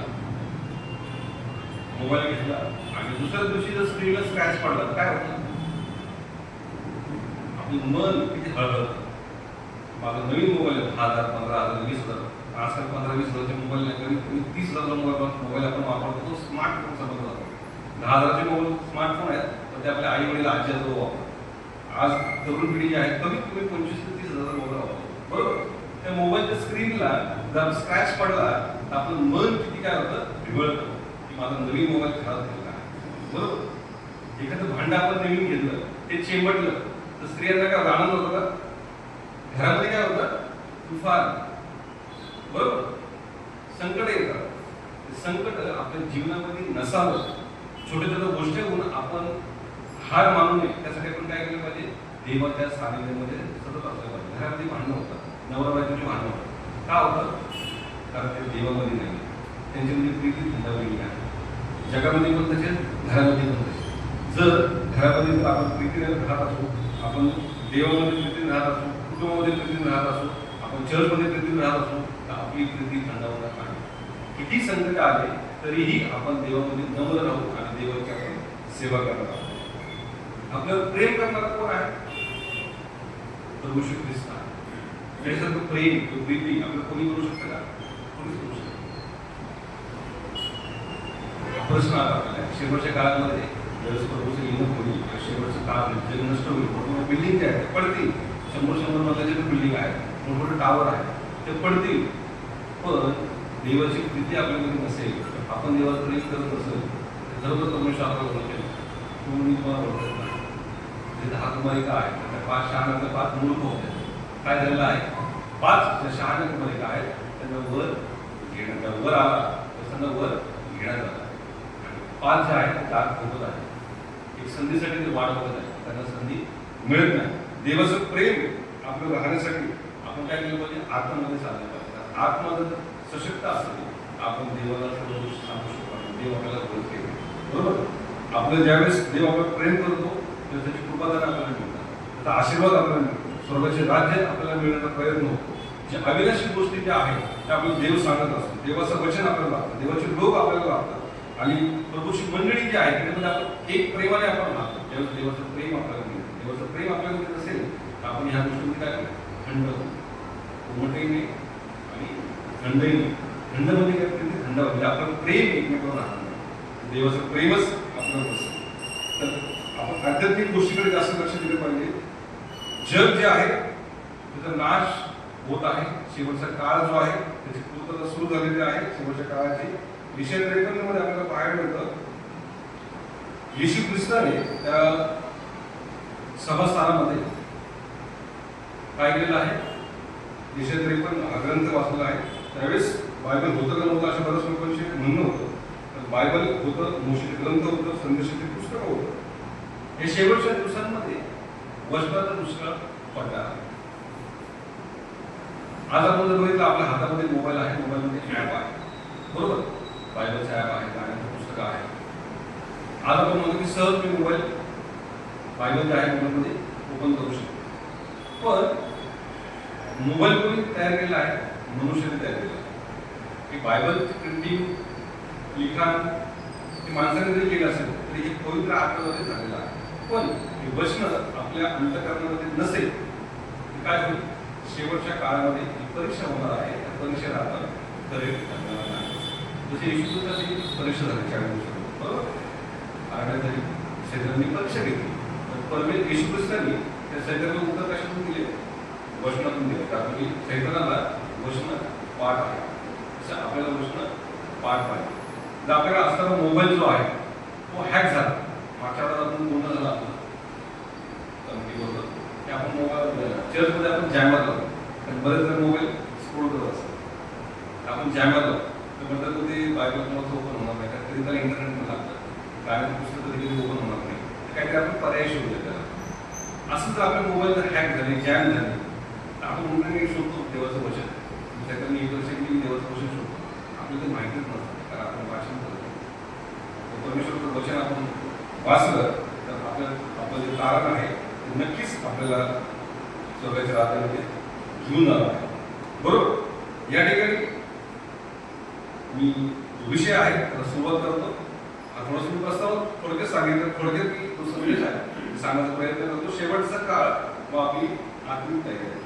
आणि दुसऱ्या दिवशी जर स्क्रीनला स्क्रॅच पडला तर काय होतं, आपलं मन किती हळहळतं. माझा नवीन मोबाईल 10,000, 15,000, 20,000, आजकाल 15-20 हजारचे मोबाईल नाही, कमीत कमी 30,000 मोबाईल आपण वापरतो. तो स्मार्टफोन समजला जातो. 10,000चे मोबाईल स्मार्टफोन आहेत, तर ते आपल्या आई वडील आजी आजोबा वापरतात. आज तरुण पिढी जी आहे कमीत कमी 25 ते 30,000 मोबाईल वापरतो, बरोबर. त्या मोबाईलच्या स्क्रीनला जर स्क्रॅच पडला तर आपलं मन किती काय होतं, ढिवळतं की माझा नवीन मोबाईल खराब झालेला आहे, बरोबर. एखादं भांडं आपण नवीन घेतलं, ते चेंबटलं तर स्त्रियांना काय आनंद होतो का, घरामध्ये काय होतं, तुफान, बरोबर, संकट येतात. ते संकट आपल्या जीवनामध्ये नसावं. छोट्या छोट्या गोष्टीवरून आपण हार मानू नये, त्यासाठी आपण काय केलं पाहिजे, देवाच्या सानिध्यामध्ये सतत असलं पाहिजे. घरामध्ये भांडणं होतात, नवरा बायकोची भांडणं होतात, का होतं, कारण ते देवामध्ये नाही, त्यांच्यामध्ये प्रीती धंदावलेली आहे. जगामध्ये पण तसेच, घरामध्ये पण तसे. जर घरामध्ये जर आपण प्रीतीने राहत असू, आपण देवामध्ये प्रीतीने राहत असू, कुटुंबामध्ये प्रीतीने राहत असू, आपण चर्चमध्ये प्रीतीने राहत असू, तर आपली प्रीती थंडावणार नाही. किती संकट आले तरीही आपण देवामध्ये नम्र राहू आणि देवाची आपण सेवा करणार आहोत. आपल्याला प्रेम करणारा कोण आहे, प्रभू श्री ख्रिस्त आहे. त्याच्यासारखं प्रेम किंवा प्रीती आपल्याला कोणी करू शकतं का, कोणीच करू शकतं. प्रश्न आला आपल्याला शेवटच्या काळामध्ये ज्यावेळेस प्रभूचं येणं होईल, शेवटचं काळ जग नष्ट होईल, मोठमोठ्या बिल्डिंग आहेत ते पडतील, 100 मजल्याचे जे बिल्डिंग आहे, मोठमोठे टावर आहे ते पडतील. पण देवाची प्रीती आपल्यामध्ये नसेल, आपण देवाचं प्रेम करत नसेल, खरोखर परमेश्वर आपल्याला ओळखेल. तुम्ही तुम्हाला ओळखत नाही. 10 कुमारिका आहेत, त्या 5 शहाण्यांना 5 मूर्ख होत्या. काय झालेलं आहे, 5 ज्या शहाण्या कुमारिका आहेत त्यांना वर आला तर त्यांना वर घेण्यात आला. 5 ज्या आहेत त्या दार ठोकत आहेत, एक संधीसाठी ते वाट बघत आहेत, त्यांना संधी मिळत नाही. देवाचं प्रेम आपलं राहण्यासाठी आपण काय केलं पाहिजे, आत्मामध्ये चाललं पाहिजे. आत्मा जर सशक्त असेल आपण देवाला सर्व गोष्टी सांगू शकतो, देव आपल्याला ओळखेल, बरोबर. आपलं ज्यावेळेस देव आपल्याला प्रेम करतो तेव्हा त्याची कृपादान आपल्याला मिळतात, त्याचा आशीर्वाद आपल्याला मिळतो, स्वर्गाचे राज्य आपल्याला मिळण्याचा प्रयत्न होतो. जे अविनाशी गोष्टी ज्या आहेत त्या आपल्याला देव सांगत असतो, देवाचं वचन आपल्याला लागतं, देवाचे लोक आपल्याला लागतात आणि प्रभूची मंडळी जी आहे त्याच्यामध्ये आपण एक प्रेमाने आपण राहतो. ज्यावेळेस देवाचं प्रेम आपल्याला मिळतं, देवाचं प्रेम आपल्याला मिळत असेल तर आपण ह्या गोष्टीमध्ये काय थंड उमटही नाही आणि थंडही नाही. थंड म्हणजे काय, प्रीती थंड म्हणजे आपलं प्रेम एकमेकांवर राहणार, देवाचं प्रेमच आपल्यावर बसतं. तर आपण आध्यात्मिक गोष्टीकडे जास्त लक्ष दिलं पाहिजे. जग जे आहे त्याचा नाश होत आहे. शेवटचा काळ जो आहे त्याची पूर्तता सुरू झालेली आहे. शेवटच्या काळाची विषय 53 मध्ये आपल्याला पाहायला मिळतं, येशू ख्रिस्ताने त्या सभास्थानामध्ये काय केलेलं आहे. विषय 53 हा ग्रंथ वाचलेला आहे. त्यावेळेस बायबल होतं का नव्हतं अशा बऱ्याच लोकांचे म्हणणं होतं. तर बायबल होतं, मोशेचे ग्रंथ होतं, संदेशाचे पुस्तक होतं. हे शेवटच्या दिवसांमध्ये वचनाचा दुष्काळ पडला आहे. आज आपण जर बघितलं, आपल्या हातामध्ये मोबाईल आहे, मोबाईलमध्ये ॲप आहे, बरोबर, बायबलचं ॲप आहे, गाण्याचं पुस्तक आहे. आज आपण म्हणतो की सहज मी मोबाईल बायबल जे आहे मोबाईलमध्ये ओपन करू शकतो. पण मोबाईल कोणी तयार केला आहे? मनुष्याने तयार केला आहे. की बायबलची प्रिंटिंग, लिखाण हे माणसाने जरी केलं असेल तरी हे पवित्र आत्म्यामध्ये झालेलं आहे. पण हे वचन आपल्या अंतःकरणामध्ये नसेल तर काय होईल? शेवटच्या काळामध्ये ही परीक्षा होणार आहे. त्या परीक्षेला आपण तरी जसे येशूची परीक्षा झाली 40 दिवसांनी, बरोबर, आठवड्यातरी सैतानाने परीक्षा घेतली. पण येशू ख्रिस्तांनी त्या सैतानाला उत्तर कशातून दिले? वचनातून दिले. कारण की सैतानाला वचन पाठ आहे, तसं आपल्याला वचन पाठ पाहिजे. जर आपल्याला असताना मोबाईल जो आहे तो हॅक झाला, मागच्या वेळेला आपण पूर्ण झाला आपला की आपण मोबाईल चर्चमध्ये आपण जॅमर लावतो. आणि बरेच जण मोबाईल स्क्रोल करत असतात. आपण जॅमर लावतो तर म्हणतात ते बायबल तुम्हाला ओपन होणार नाही, तरी त्याला इंटरनेटमध्ये लागतं, कारण पुस्तकं देखील ओपन होणार नाही. काहीतरी आपण पर्याय शोधले त्याला. असं जर आपल्या मोबाईल जर हॅक झाले, जॅम झाले, तर आपण इंटरनेट शोधतो देवाचं वचन. त्याच्याकडे एक वर्ष की देवाचं वचन शोधतो. आपल्याला ते माहितीच नसतं, कारण आपण वाचन करतो. परमेश्वराचं वचन आपण वाचलं तर आपलं जे कारण आहे ते नक्कीच आपल्याला स्वर्गाच्या राज्यामध्ये घेऊन जाणार आहे, बरोबर. या ठिकाणी मी जो विषय आहे त्याला सुरुवात करतो. हा थोडासा मी प्रस्ताव थोडक्यात सांगितलं, थोडक्यात मी तो संदेश आहे सांगण्याचा प्रयत्न करतो. शेवटचा काळ व आपली आत्मिक तयारी.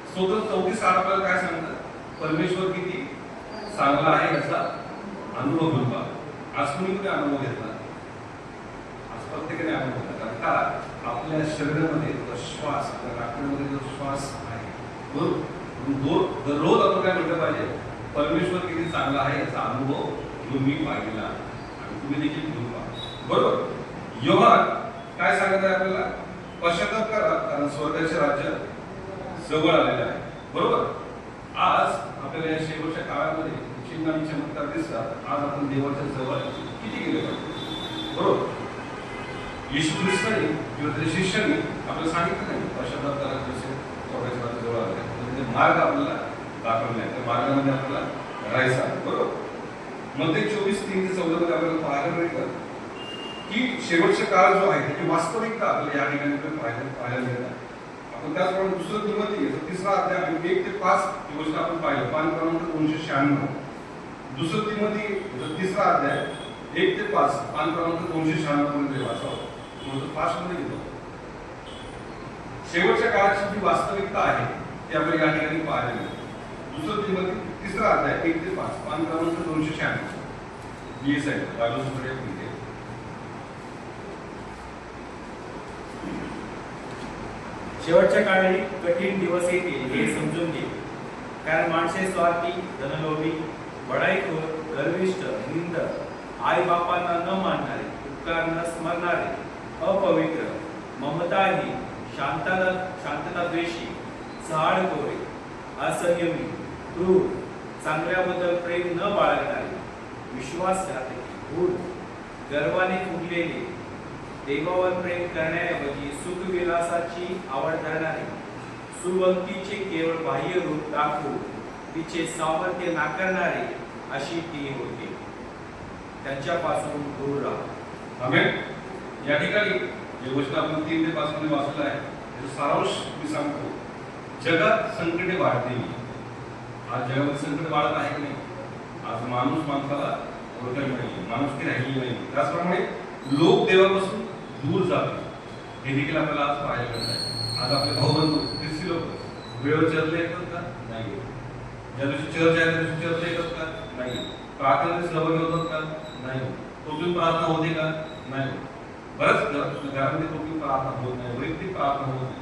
स्तोत्र 34 आपल्याला काय सांगतं? परमेश्वर किती चांगला आहे याचा अनुभव घेऊन पहा. आज कुणी कुठे अनुभव घेतला? आज प्रत्येकाने अनुभव घेतला. का? आपल्या शरीरामध्ये श्वास, आपल्या नाकामध्ये जो श्वास आहे, बरोबर, दररोज आपण काय म्हटलं पाहिजे? परमेश्वर किती चांगला आहे याचा अनुभव घेऊन मी पाहिलेला आणि तुम्ही देखील घेऊन पहा, बरोबर. योहान काय सांगत आहे आपल्याला? पश्चाताप करा, कारण स्वर्गाचे राज्य जवळ आलेलं आहे, बरोबर. आज आपल्याला या शेवटच्या काळामध्ये चिन्ह आणि चमत्कार दिसतात. आज आपण देवाच्या जवळ किती गेले पाहिजे, बरोबर. येशू ख्रिस्ताने किंवा त्याच्या शिष्यांनी आपल्याला सांगितलं नाही पश्चाताप करा, जसे स्वर्गाच्या राज्य जवळ आले. म्हणजे मार्ग आपल्याला दाखवला आहे, त्या मार्गामध्ये आपल्याला राहायचं आहे, बरोबर. मध्ये 24:3-14 मध्ये आपल्याला पाहायला मिळतं की शेवटचा काळ जो आहे त्याची वास्तविकता आपल्याला या ठिकाणी पाहायला मिळतात. आपण त्याचप्रमाणे दुसरं तिमोथी 3रा अध्याय आणि 1 ते 5 ही गोष्ट आपण पाहिलं. पान क्रमांक 296. दुसरं तिमोथी 3रा अध्याय 1 ते 5 पान क्रमांक 296 मध्ये वाचावं. 5 मध्ये घेतो. शेवटच्या काळाची जी वास्तविकता आहे ती आपल्याला या ठिकाणी पाहायला मिळते. दुसरं तिमोथी 3रा अध्याय 1 ते 5 पान क्रमांक 296 BS आहे बायबल स्टडी ऑफ इंडिया. शेवटच्या काळी कठीण दिवस येतील हे समजून घे, कारण माणसे स्वार्थी, धनलोभी, बडाईखोर, गर्विष्ठ, निंदक, आई बापांना न मानणारे, उपकार न स्मरणारे, अपवित्र, ममताहीन, शांतताद्वेषी, चहाडखोरे, असंयमी, क्रूर, चांगल्याबद्दल प्रेम न बाळगणारे, विश्वासघातकी, धूर्त, गर्वाने फुगलेले, देवावर प्रेम करण्याऐवजी सुखविलासाची आवड धरणारे, सुभक्तीचे केवळ बाह्य रूप दाखवून तिचे सामर्थ्य नाकारणारे अशी ती होती. त्यांच्यापासून दूर राहा. आमेन. या ठिकाणी जे गोष्ट आपण 3 ते 5 मध्ये वाचलं आहे त्याचा सारांश मी सांगतो. जगात संकटे वाढतील. आज जगामध्ये संकट वाढत आहे की नाही? आज माणूस माणसाला ओळखायला मिळेल, माणुसकी राहिली नाही. त्याचप्रमाणे लोक देवापासून दूर जाते, हे देखील आपल्याला आज पाहायला मिळत आहे. आज आपले भाऊबंधू ख्रिस्ती लोक वेळेवर चर्चला येतात का? नाही. ज्या दिवशी चर्च आहे त्या दिवशी चर्चला येतात का? नाही. प्रार्थनेत सहभागी होतात का? नाही. तोपर्यंत प्रार्थना होते का? नाही. बरंच घरामध्ये तोपर्यंत प्रार्थना होत नाही, वैयक्तिक प्रार्थना होत नाही.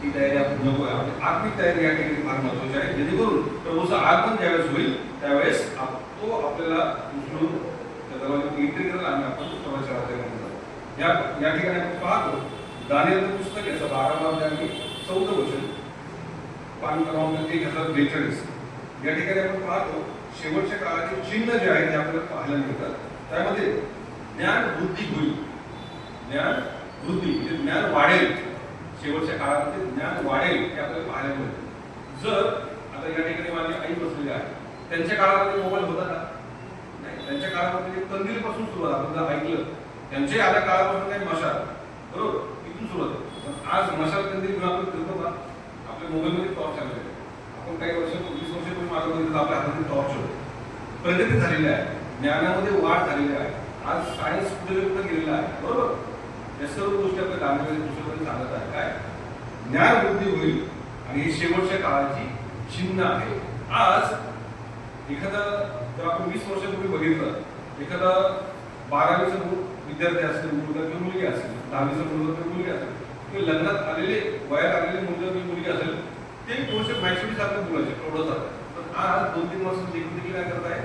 ती तयारी आपण नको आहे. आपली आत्मिक तयारी या ठिकाणी फार महत्वाची आहे, जेणेकरून प्रभूचं आगमन ज्यावेळेस होईल त्यावेळेस तो आपल्याला उचलून त्या दरवाजात एंट्री करेल आणि आपण प्रभूच्या राज्यामध्ये जाऊ. या ठिकाणी आपण पाहतो दानिएलचं पुस्तक याचं 12 आणि 14 वचन, पान क्रमांक 1042. या ठिकाणी आपण पाहतो शेवटच्या काळाचे चिन्ह जे आहे ते आपल्याला पाहायला मिळतात. त्यामध्ये ज्ञान वृद्धी होईल, ज्ञान वृद्धी म्हणजे ज्ञान वाढेल. शेवटच्या काळामध्ये ज्ञान वाढेल हे आपल्याला पाहायला मिळतं. जर आता या ठिकाणी माझी आई बसलेली आहे, त्यांच्या काळामध्ये मोबाईल होता का? नाही. त्यांच्या काळामध्ये कंदील पासून सुरुवात, आपण जर ऐकलं त्यांच्या आल्या काळापासून काही मशाल, बरोबर, इथून सुरुवात. पण आज मशाल कंदील घेऊन आपण फिरतो का? आपल्या मोबाईलमध्ये टॉर्च आलेले आहे. आपण काही वर्ष 20 वर्षापूर्वी मागं बघितलं आपल्या हातामध्ये टॉर्च होते. प्रगती झालेली आहे, ज्ञानामध्ये वाढ झालेली आहे. आज सायन्स कुठे गेलेला आहे, बरोबर. या सर्व गोष्टी आपल्या गाण्यामध्ये पुस्तकामध्ये सांगत आहे. काय ज्ञान वृद्धी होईल आणि हे शेवटच्या काळाची चिन्ह आहे. आज एखादा जर आपण 20 वर्षापूर्वी बघितलं, एखादा 12वीचा विद्यार्थी असेल, मुलगा किंवा मुलगी असेल, 10वीचा मुलगा किंवा मुलगी असेल, किंवा लग्नात आलेले वयात आलेले मुलगा किंवा मुलगी असेल, ते थोडेसे मॅच्युरिटी सारखं बोलायचे, प्रौढासारखं. पण आज 2-3 वर्ष देखील काय करत आहे,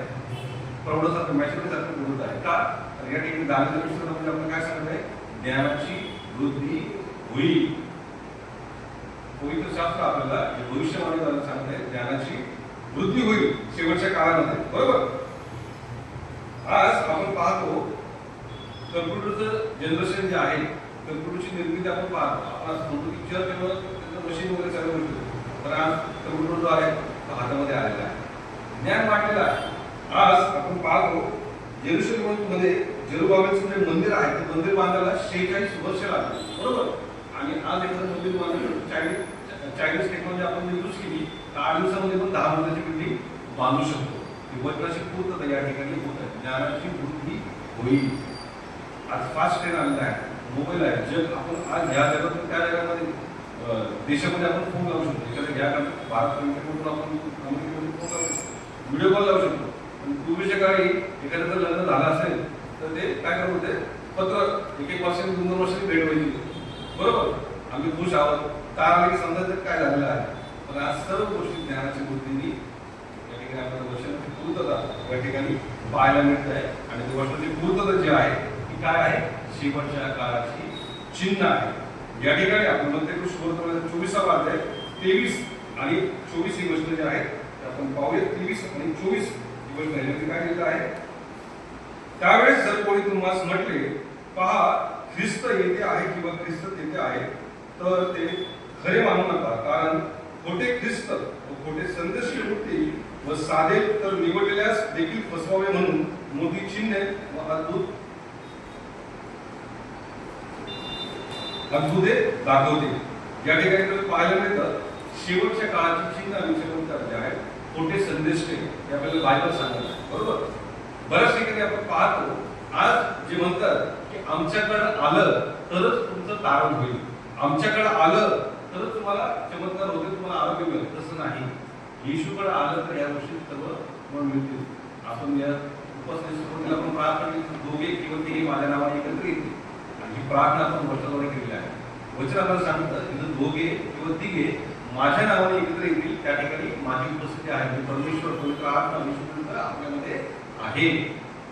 प्रौढासारखं मॅच्युरिटी सारखं बोलत आहे. का? तर या ठिकाणी दानिएलच्या पुस्तकामध्ये आपण काय सांगत आहे, ज्ञानाची वृद्धी होईल. पवित्र शास्त्र आपल्याला भविष्यवाणी द्वारे सांगत आहे ज्ञानाची वृद्धी होईल शेवटच्या काळामध्ये, बरोबर. आज आपण पाहतो कम्प्युटरचं जनरेशन जे आहे, कम्प्युटरची निर्मिती आपण पाहतो. आपण असं म्हणतो की जर त्याचं मशीन वगैरे चालू होतो, तर आज कम्प्युटर जो आहे तो हातामध्ये आलेला आहे, ज्ञान वाढलेलं आहे. आज आपण पाहतो जेरुसलेममध्ये जेरुबाबेलचं जे मंदिर आहे ते मंदिर बांधायला 46 वर्ष लागली, बरोबर. आणि आज एखादं मंदिर बांधलं चायनीज टेक्नॉलॉजी आपण यूज केली तर 8 दिवसामध्ये पण 10 मिनिटाची बिल्डिंग बांधू शकतो. वचनाची पूर्तता या ठिकाणी होत आहे, ज्ञानाची वृद्धी होईल. आज फास्ट ट्रेन आलेला आहे, मोबाईल आहे. जग आपण आज ह्या जगातून त्या जगामध्ये देशामध्ये आपण फोन लावू शकतो. एखाद्या ह्या भारत किलोमीटरमधून आपण अमेरिकेमध्ये फोन लावू शकतो, व्हिडिओ कॉल लावू शकतो. पण पूर्वीच्या काळी एखाद्याचं लग्न झालं असेल तर ते काय करत होते, पत्र 1-1 वर्षांनी 2-2 वर्षांनी भेट व्हायची, बरोबर. आम्ही खुश आहोत, काय आले की समजायचं काय झालेलं आहे. पण आज सर्व गोष्टी ज्ञानाच्या वृद्धीने या ठिकाणी आपल्याला वचनाची पूर्तता या ठिकाणी पाहायला मिळत आहे. आणि ती वचनाची पूर्तता जी आहे ती काय आहे, शेवटच्या काळाची चिन्ह आहे. या ठिकाणी आपण मत्ती सुवर्तमानाचा 24वा अध्याय 23 आणि 24 ही वचनं जी आहेत ते आपण पाहूया. 23 आणि 24 ही वचनं यामध्ये काय लिहिलं आहे, त्यावेळेस जर कोणी तुम्हाला म्हटले पहा ख्रिस्त येथे आहे किंवा ख्रिस्त तेथे आहे तर ते खरे मानू नका. कारण खोटे ख्रिस्त व खोटे संदेश उठतील व साधे तर निवडलेल्यास देखील फसवावे म्हणून मोठी चिन्हे व अद्भुते दाखवते. या ठिकाणी पाहायला मिळतं शेवटच्या काळाची चिन्ह आणि शेवटचे आहे खोटे संदेश हे आपल्याला बायबल सांगत आहे, बरोबर. बऱ्याच ठिकाणी आपण पाहतो आज जे म्हणतात की आमच्याकडे आलं तरच तुमचं तारण होईल, आमच्याकडे आलं तरच तुम्हाला चमत्कार होते, तुम्हाला आरोग्य मिळेल. तसं नाही. येशूकडे आलं तर या गोष्टी सर्व मिळतील. आपण या उपस्थितीला आपण प्रार्थना केली, 2 किंवा 3 माझ्या नावाने एकत्र येतील. आणि ही प्रार्थना आपण वचनाद्वारे केलेली आहे. वचन आपल्याला सांगतात की जर 2 किंवा 3 माझ्या नावाने एकत्र येतील त्या ठिकाणी माझी उपस्थिती आहे. परमेश्वर पवित्र आत्मा विश्वास आपल्यामध्ये आहे.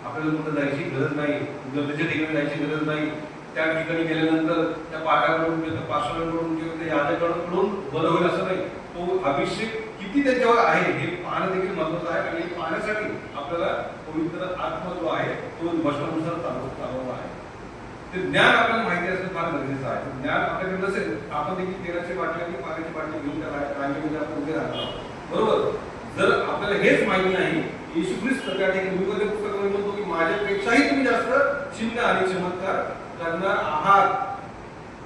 आपल्याला कुठं जायची गरज नाही, गर्दीच्या ठिकाणी जायची गरज नाही. त्या ठिकाणी गेल्यानंतर त्या पाठाकडून किंवा पार्श्वकडून किंवा त्या याजकाकडून बरं होईल असं नाही. तो अभिषेक किती त्याच्यावर आहे हे पाहणं देखील महत्वाचं आहे. आणि पाहण्यासाठी आपल्याला पवित्र आत्मा जो आहे तो वचनानुसार चालवला आहे. ते ज्ञान आपल्याला माहिती असणं फार गरजेचं आहे. ज्ञान आपल्याकडे नसेल आपण देखील तेलाची बाटली आणि पाण्याची बाटली घेऊन त्या रांगेमध्ये आपण उभे राहतो, बरोबर. जर आपल्याला हेच माहिती नाही, येशू ख्रिस्त त्या ठिकाणी लूकाच्या पुस्तकामध्ये म्हणतो की माझ्यापेक्षाही तुम्ही जास्त चिन्ह आणि चमत्कार करणार आहात.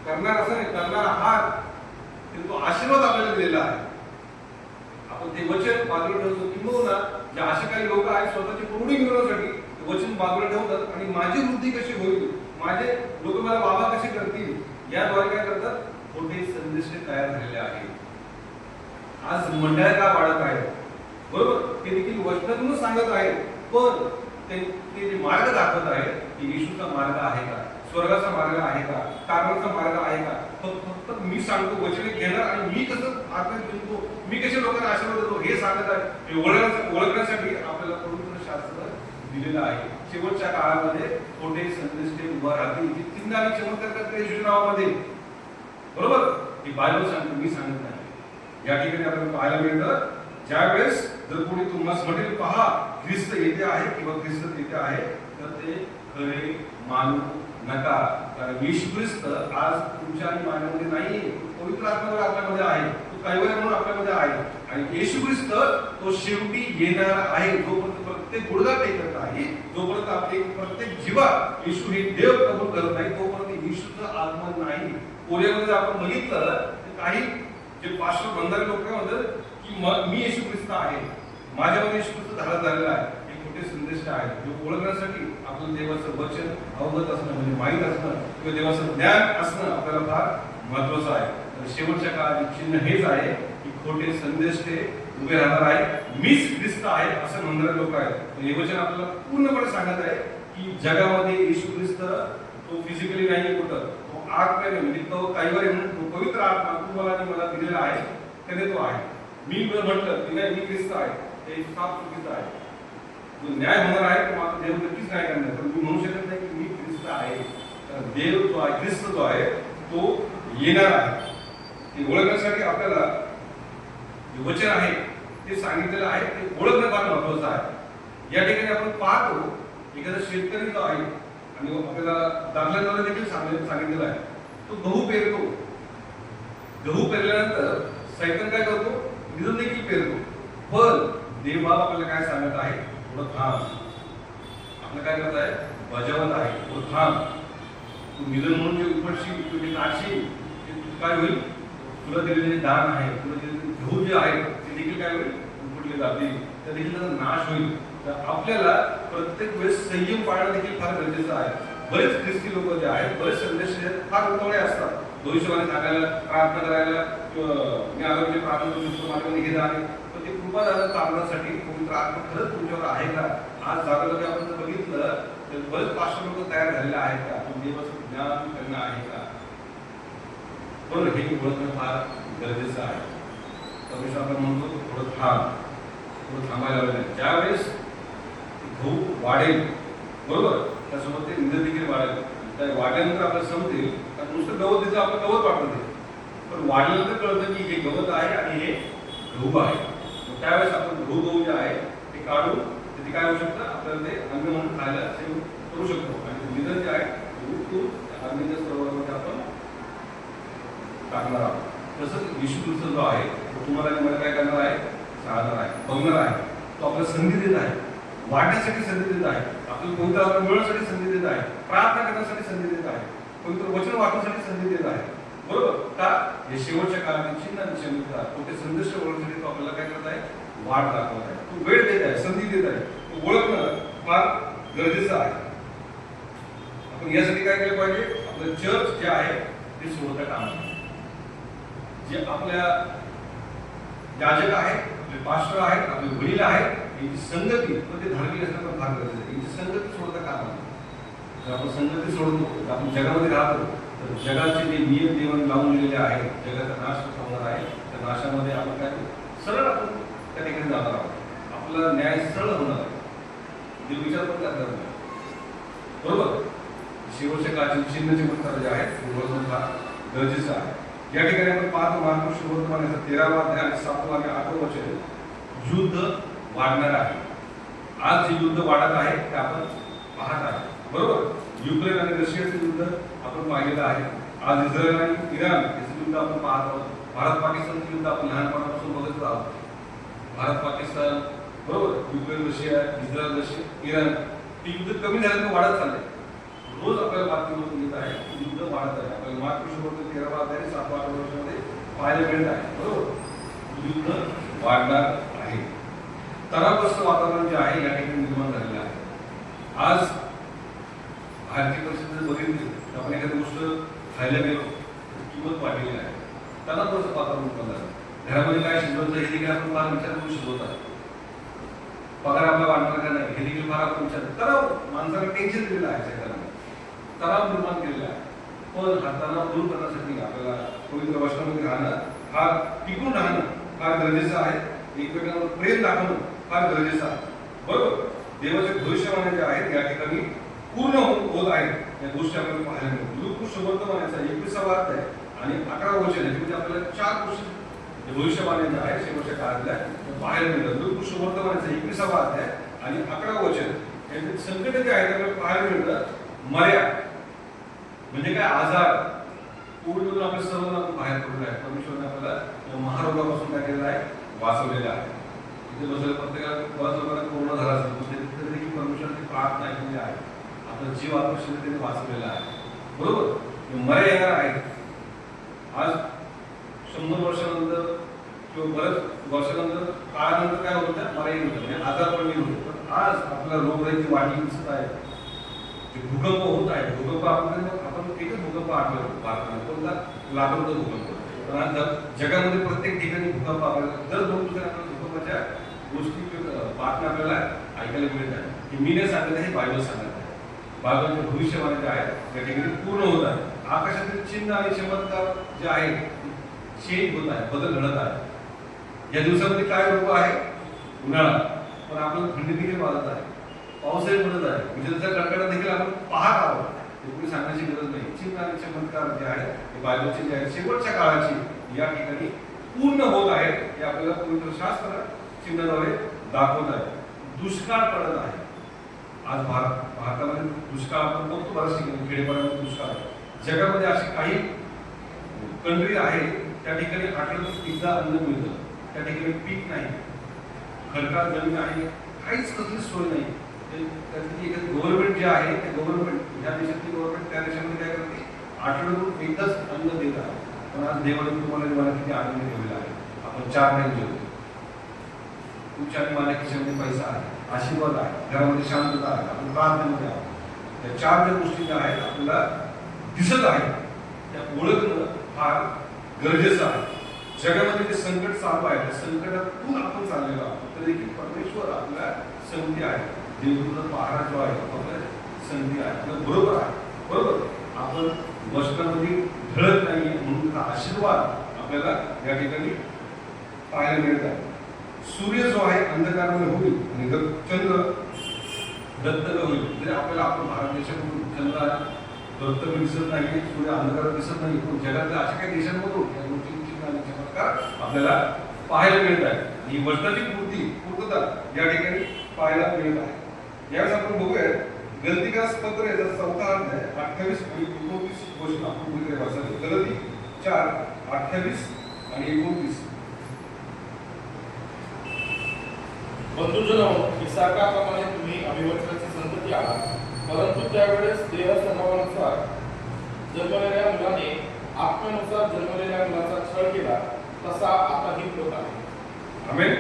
करणार असं नाही, करणार आहात. तो आशीर्वाद आपल्याला दिलेला आहे. आपण ते वचन बाजूला ठेवतो किंवा जे असे काही लोक आहेत स्वतःची प्रौढी मिळवण्यासाठी वचन बाजूला ठेवतात आणि माझी वृद्धी कशी होईल, माझे लोक मला बाबा कसे करतील याद्वारे काय करतात, खोटे संदेश तयार झालेले आहेत. आज मंडळ्या का वाढत आहेत, बरोबर. ते देखील वचनातूनच सांगत आहेत. पण ते जे मार्ग दाखवत आहेत की येशूचा मार्ग आहे का, स्वर्गाचा मार्ग आहे का, कारणाचा मार्ग आहे का, फक्त फक्त मी सांगतो, वचने घेणार आणि मी कसं आत्म्यात जिंकतो, मी कसे लोकांना आशीर्वाद देतो हे सांगत आहे. हे ओळखण्यासाठी आपल्याला पवित्र शास्त्र दिलेलं आहे. शेवटच्या काळामध्ये खोटे संदेश उभा राहतील, जे चिन्ह आणि चमत्कार करतात येशूच्या नावामध्ये. बरोबर, ही बायबल सांगते, मी सांगत नाही. या ठिकाणी आपल्याला पाहायला मिळतं, ज्यावेळेस जर कोणी तुम्हाला म्हणेल पहा ख्रिस्त येते आहे किंवा ख्रिस्त येते आहे, तर ते खरे मानू नका. कारण येशू ख्रिस्त आज तुमच्या आणि माझ्यामध्ये नाही, पवित्र आत्म्यावर आपल्यामध्ये आहे, तो कैवल्य म्हणून आपल्यामध्ये आहे. आणि येशू ख्रिस्त तो शेवटी येणार आहे. जोपर्यंत प्रत्येक गुडघा टेकत नाही, जोपर्यंत आपले प्रत्येक जीवा येशू हे देव कबूल करत नाही, तोपर्यंत येशूचं आगमन नाही. कोरियामध्ये आपण बघितलं काही जे पास्टर बंधारे लोक काय म्हणतात की मी येशू ख्रिस्त आहे, माझ्यामध्ये येशू ख्रिस्त धारण झालेला आहे. हे खोटे संदेश आहेत. हे ओळखण्यासाठी आपलं देवाचं वचन अवगत असणं, म्हणजे माहीत असणं किंवा देवाचं ज्ञान असणं आपल्याला फार महत्वाचं आहे. तर शेवटच्या काळात चिन्ह हेच आहे की खोटे संदेश ते उभे राहणार आहे. मीच ख्रिस्त आहे असं म्हणणारे लोक आहेत. हे वचन आपल्याला पूर्णपणे सांगत आहे की जगामध्ये येशू ख्रिस्त तो फिजिकली नाही, कुठं तो आत्म्याने, म्हणजे तो कैवल्य म्हणून तो पवित्र आत्मा तुम्हाला आणि मला दिलेला आहे, त्याने तो आहे. मी म्हटलं की नाही मी ख्रिस्त आहे, ते साफ चुकीचं आहे. जो न्याय होणार आहे तो मात्र देव नक्कीच न्याय करणार, पण मी म्हणू शकत नाही की मी ख्रिस्त आहे. कारण देव जो आहे, ख्रिस्त जो आहे तो येणार आहे. ते ओळखण्यासाठी आपल्याला जे वचन आहे ते सांगितलेलं आहे, ते ओळखणं फार महत्वाचं आहे. या ठिकाणी आपण पाहतो एखादा शेतकरी जो आहे आणि आपल्याला दाखल्याद्वारे देखील सांगितलेलं आहे, तो गहू पेरतो. गहू पेरल्यानंतर सैतान काय करतो, निधन देखील पेरतो. पण देव बाप आपल्याला काय सांगत आहे, थोडं थांब. आपलं काय करत आहे, बजावत आहे, थोडं थांब. तू निधन म्हणून जे उपटशील, तू जे काढशील, ते काय होईल, तुला दिलेले दान आहे, तुला दिलेले गहू जे आहे ते देखील काय होईल, उपटले जातील, त्या देखील त्याचा नाश होईल. तर आपल्याला प्रत्येक वेळेस संयम पाळणं देखील फार गरजेचं आहे. बरेच ख्रिस्ती लोक जे आहेत, बरेच संदेश फार उतवळे असतात. भविष्यवाणी सांगायला, प्रार्थना करायला, मी आरोग्य प्रार्थना करू शकतो, माझ्यामध्ये हे आहे, पण ते कृपादान चालण्यासाठी पवित्र आत्मा खरंच तुमच्यावर आहे का? आज जागोजागी आपण जर बघितलं तर बरेच पास्टर लोक तयार झालेले आहेत का? देवाचं ज्ञान करणं आहे का? बरोबर, हे ओळखणं फार गरजेचं आहे. त्यापेक्षा आपण म्हणतो थोडं थांबायला लागेल. ज्यावेळेस गहू वाढेल, बरोबर, त्यासोबत ते निधन देखील वाढेल. त्या वाढल्यानंतर आपल्याला समजेल, कारण नुसतं गवत दिसतं, आपलं गवत वाटतं, पण वाढल्यानंतर कळतं की हे गवत आहे आणि हे गहू आहे. त्यावेळेस आपण गहू जे आहे ते काढून ते काय होऊ शकतं, आपल्याला ते अन्न म्हणून खायला सेव करू शकतो. आणि निधन जे आहे अग्नीच्या सरोवरामध्ये आपण टाकणार आहोत. तसंच येशू ख्रिस्त जो आहे तो तुम्हाला आणि मला काय करणार आहे, सांगणार आहे, बघणार आहे. तो आपल्याला संधी देत आहे, वाढण्यासाठी संधी देत आहे, आपल्याला पवित्र आत्मा मिळवण्यासाठी संधी देत आहे, प्रार्थना करण्यासाठी संधी देत आहे, पवित्र वचन वाचण्यासाठी संधी देत आहे. बरोबर का? हे शेवटच्या काळातील चिन्ह आणि चमत्कार, खोटे संदेश ओळखण्यासाठी तो आपल्याला काय करत आहे, वाट दाखवत आहे, तो वेळ देत आहे, संधी देत आहे. तो ओळखणं फार गरजेचं आहे. आपण यासाठी काय केलं पाहिजे, आपलं चर्च जे आहे ते सोडता काम आहे. जे आपल्या याजक आहेत, आपले पास्टर आहेत, आपले वडील आहेत, यांची संगती, पण ते धार्मिक असणं पण फार गरजेचं आहे. यांची संगती सोडता काम आहे. जर आपण संगती सोडतो, तर आपण जगामध्ये राहतो, तर जगाचे जे नियम देवाने लावून दिलेले आहेत, जगाचा नाश होणार आहे, त्या नाशामध्ये आपण काय सरळ आपण त्या ठिकाणी जाणार आहोत. आपला न्याय सरळ होणार आहे, देव विचार पण करणार नाही. बरोबर, शेवटच्या काळाचे चिन्ह चमत्कार जे आहेत ते ओळखणं फार गरजेचं आहे. या ठिकाणी आपण पाहतो मार्क सुवर्तमानाचा 13वा अध्याय 7वा आणि 8वा वचन, युद्ध वाढणार आहे. आज जे युद्ध वाढत आहे ते आपण पाहत आहे. बरोबर, युक्रेन आणि रशियाचे युद्ध आपण पाहिलेलं आहे. आज इस्रायल आणि इराण याचं युद्ध आपण पाहत आहोत. भारत पाकिस्तानचं युद्ध आपण लहानपणापासून बघत आहोत. भारत पाकिस्तान, बरोबर, Ukraine Russia, Israel Russia, Iran, ते युद्ध कमी झाल्यानं वाढत चाललंय. रोज आपल्याला बातमीमधून येत आहे युद्ध वाढत आहे. आपल्याला मार्क सुवर्तमान 13वा अध्याय 7वा 8वा वर्षामध्ये पाहायला मिळत आहे. बरोबर, युद्ध वाढणार आहे. तणावग्रस्त वातावरण जे आहे या ठिकाणी निर्माण झालेलं आहे. आज भारतीय परिस्थिती बघितली तर आपण एखादी गोष्ट खायला गेलो किंमत वाढलेली आहे. तणावग्रस्त वातावरण निर्माण झालं. घरामध्ये काय शिजवायचं हे देखील आपण फार विचार करून शिजवतात. पगार आपला वाढणार का नाही हे देखील फार आपण विचार, तणाव माणसाला टेन्शन दिलेलं आहे, सगळ्यांना तणाव निर्माण केलेला आहे. पण हाताला दूर करण्यासाठी आपल्याला पवित्र वचनामध्ये राहणं, फार टिकून राहणं फार गरजेचं आहे. एकमेकांवर प्रेम दाखवणं फार गरजेचं आहे. बरोबर, देवाचे भविष्यवाणी जे आहेत या ठिकाणी पूर्ण होत आहेत. या गोष्टी आपल्याला पाहायला मिळतात. लूक सुवर्तमानाचा 21वा अध्याय आणि 11वा वचन याच्यामध्ये आपल्याला 4 गोष्टी भविष्यवाणी ज्या आहेत शेवटच्या काळातल्या पाहायला मिळतात. लूक सुवर्तमानाचा 21वा अध्याय आणि 11वा वचन याचे संकट जे आहेत आपल्याला पाहायला मिळतात. मर्या म्हणजे काय, आजार, कोविडमधून आपल्या सर्वांना आपण बाहेर पडलो आहे. परमेश्वराने आपल्याला महारोगापासून काय केलेलं आहे, वाचवलेलं आहे. इथे बसलेल्या प्रत्येकाला बऱ्याच लोकांना कोरोना झाला असेल तरी देखील परमेश्वराची प्रार्थना ऐकलेली आहे. आपला जीव आत्मशक्तीने वाचवलेला आहे. बरोबर, मर्या येणार आहेत. आज 100 वर्षानंतर किंवा बऱ्याच वर्षानंतर काळानंतर काय होतं, मर्या येत होतं, म्हणजे आजार पण येत होते. पण आज आपल्याला रोगराईची वाढी दिसत आहे. जे भूकंप होत आहे, भूकंप आपण एकच भूकंप आठवतो भारतामध्ये, कोणता, लातूरचा भूकंप. पण आज जगामध्ये प्रत्येक ठिकाणी भूकंप आपल्याला दर 2 दिवसांनी आपल्याला भूकंपाच्या गोष्टी बातम्या आपल्याला ऐकायला मिळत आहे. हे मी नाही सांगत आहे, बायबल सांगत आहे. बायबलचे भविष्यवाणी जे आहेत त्या ठिकाणी पूर्ण होत आहे. आकाशातील चिन्ह आणि चमत्कार जे आहेत चेंज होत आहे, बदल घडत आहे. या दिवसामध्ये काय ऋतू आहे, उन्हाळा, पण आपल्याला थंडी देखील वाढत आहे, पाऊसही पडत आहे, विजेचा कडकडा देखील आपण पाहत आहोत. ते कुणी सांगण्याची गरज नाही. चिन्ह आणि चमत्कार जे आहेत ते बायबलचे जे आहेत शेवटच्या काळाची या ठिकाणी पूर्ण होत आहेत. हे आपल्याला पवित्र शास्त्र चिन्हाद्वारे दाखवत आहे. दुष्काळ पडत आहे. आज भारतामध्ये दुष्काळ आपण बघतो, बऱ्याच ठिकाणी खेडेपाड्यामध्ये दुष्काळ आहे. जगामध्ये असे काही कंट्री आहे त्या ठिकाणी आठवड्यातून एकदा अन्न मिळतं, त्या ठिकाणी पीक नाही, खडकाळ जमीन आहे, काहीच कसली सोय नाही. गव्हर्नमेंट जे आहे ते गव्हर्नमेंट, ज्या देशातली गव्हर्नमेंट त्या देशामध्ये काय करते, आठवड्यातून एकदाच अन्न देत आहे. पण आज देवाने तुम्हाला किती आनंद ठेवलेला आहे. आपण 4 टाइम जेवतो. तुमच्या आणि माझ्या खिशामध्ये पैसा आहे, आशीर्वाद आहे, घरामध्ये शांतता आहे, आपण प्रार्थनेमध्ये आहोत. त्या 4 ज्या गोष्टी ज्या आहेत आपल्याला दिसत आहेत त्या ओळखणं फार गरजेचं आहे. जगामध्ये जे संकट चालू आहे त्या संकटातून आपण चाललेलो आहोत, तर देखील परमेश्वर आपल्या संगती आहे. देवदूताचा पहारा जो आहे आपल्या संधी आहे, आपल्या बरोबर आहे. बरोबर, आपण वचनामध्ये ढळत नाही म्हणून आशीर्वाद आपल्याला या ठिकाणी पाहायला मिळत आहे. सूर्य जो आहे अंधकारमध्ये होईल आणि चंद्र दत्तक होईल. म्हणजे आपल्याला आपण भारत देशामधून चंद्र दत्तक दिसत नाही, सूर्य अंधकारात दिसत नाही, पण जगातल्या अशा काही देशांमधून या गोष्टींची चमत्कार आपल्याला पाहायला मिळत आहे. ही वचनाची पूर्तता या ठिकाणी पाहायला मिळत आहे. यावेळेस आपण बघूया गलतिकास पत्र याचा 4था अध्याय 28 आणि 29 गोष्ट आपण बघूया. गलती 4, 28 आणि 29. बंधुजनो, इसाकाप्रमाणे तुम्ही अभिवचनाची संतती आहात, परंतु त्यावेळेस देह स्वभावानुसार जन्मलेल्या मुलाने आत्म्यानुसार जन्मलेल्या मुलाचा छळ केला, तसा आताही होत आहे. आमेन.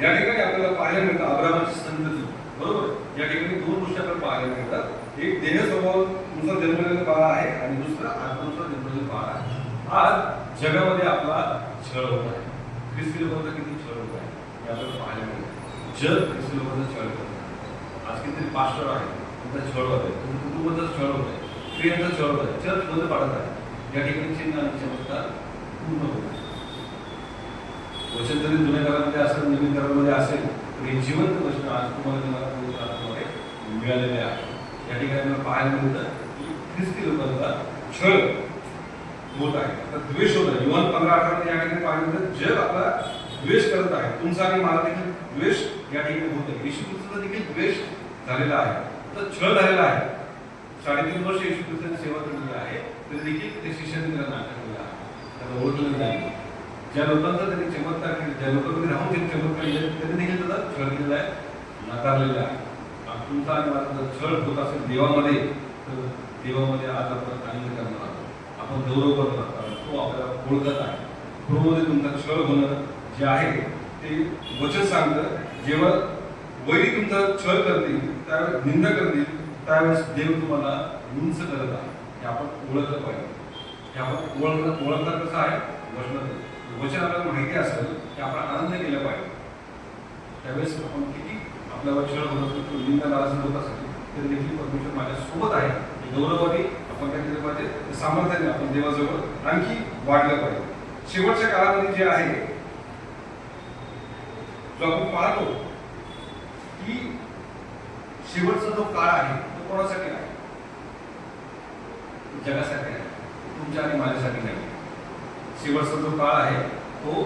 या ठिकाणी आपल्याला पाहायला मिळतं अब्राहामाची संतती. बरोबर, या ठिकाणी 2 गोष्टी आपल्याला पाहायला मिळतात. एक देह स्वभावानुसार जन्मलेलं बाळ आहे आणि दुसरं आत्म्यानुसार जन्मलेलं बाळ आहे. आज जगामध्ये आपला छळ होत आहे. ख्रिस्ती लोकांचा किती छळ होत आहे हे आपल्याला पाहायला मिळतं. जग ख्रिस्ती लोकांचा छळ करत आहे. आज किती पास्टर आहे त्यांचा छळ होत आहे, कुटुंबाचा छळ होत आहे, स्त्रियांचा छळ होत आहे, चर्च बंद पाडत आहे. या ठिकाणी चिन्ह आणि चमत्कार पूर्ण होत आहे. वचन जरी जुन्या काळामध्ये असेल, नवीन काळामध्ये असेल, तर हे जिवंत वचन आज तुम्हाला मिळालेले आहे. या ठिकाणी आपल्याला पाहायला मिळतं की ख्रिस्ती लोकांचा छळ होत आहे, तर द्वेष होत आहे. युहान 15:18 मध्ये या ठिकाणी पाहायला मिळतं जग आपला द्वेष करत आहे. तुमचा आणि माझा देखील द्वेष या ठिकाणी होत आहे. येशू ख्रिस्ताचा देखील द्वेष झालेला आहे, तर छळ झालेला आहे. 3.5 वर्ष येशू ख्रिस्ताने सेवा केलेली आहे, तरी देखील ते शिष्याने त्याला नाटक केलं आहे, त्याला ओळखलं नाही. ज्या लोकांचा त्यांनी चमत्कार केले, ज्या लोकांमध्ये राहून त्यांनी चमत्कार केले, त्यांनी देखील त्याचा छळ केलेला आहे, नाकारलेला आहे. तुमचा आणि माझा छळ होत असेल देवामध्ये, तर देवामध्ये आज आपण आनंद करणार आहोत, आपण गौरव करणार आहोत, तो आपल्याला ओळखत आहे. पूर्वमध्ये तुमचा छळ होणं जे आहे ते वचन सांगतं. जेव्हा वैरी तुमचा छळ करतील, त्यावेळेस निंदा करतील, त्यावेळेस देव तुम्हाला उंच करत आहे. हे आपण ओळखलं पाहिजे. हे आपण ओळखणार कसं आहे, वचनातून. वचन आपल्याला माहिती असेल की आपण आनंद केला पाहिजे. त्यावेळेस आपण किती आपल्याला छळ होत असेल, निंदा नाराज होत असेल, तरी देखील परमेश्वर माझ्या सोबत आहे, हे गौरवाने आपण काय केलं पाहिजे, सामर्थ्याने आपण देवाजवळ आणखी वाढलं पाहिजे. शेवटच्या काळामध्ये जे आहे जो आपण पाहतो की शेवटचा जो काळ आहे तो कोणासाठी आहे? जगासाठी आहे, तुमच्या आणि माझ्यासाठी नाही. शेवटचा जो काळ आहे तो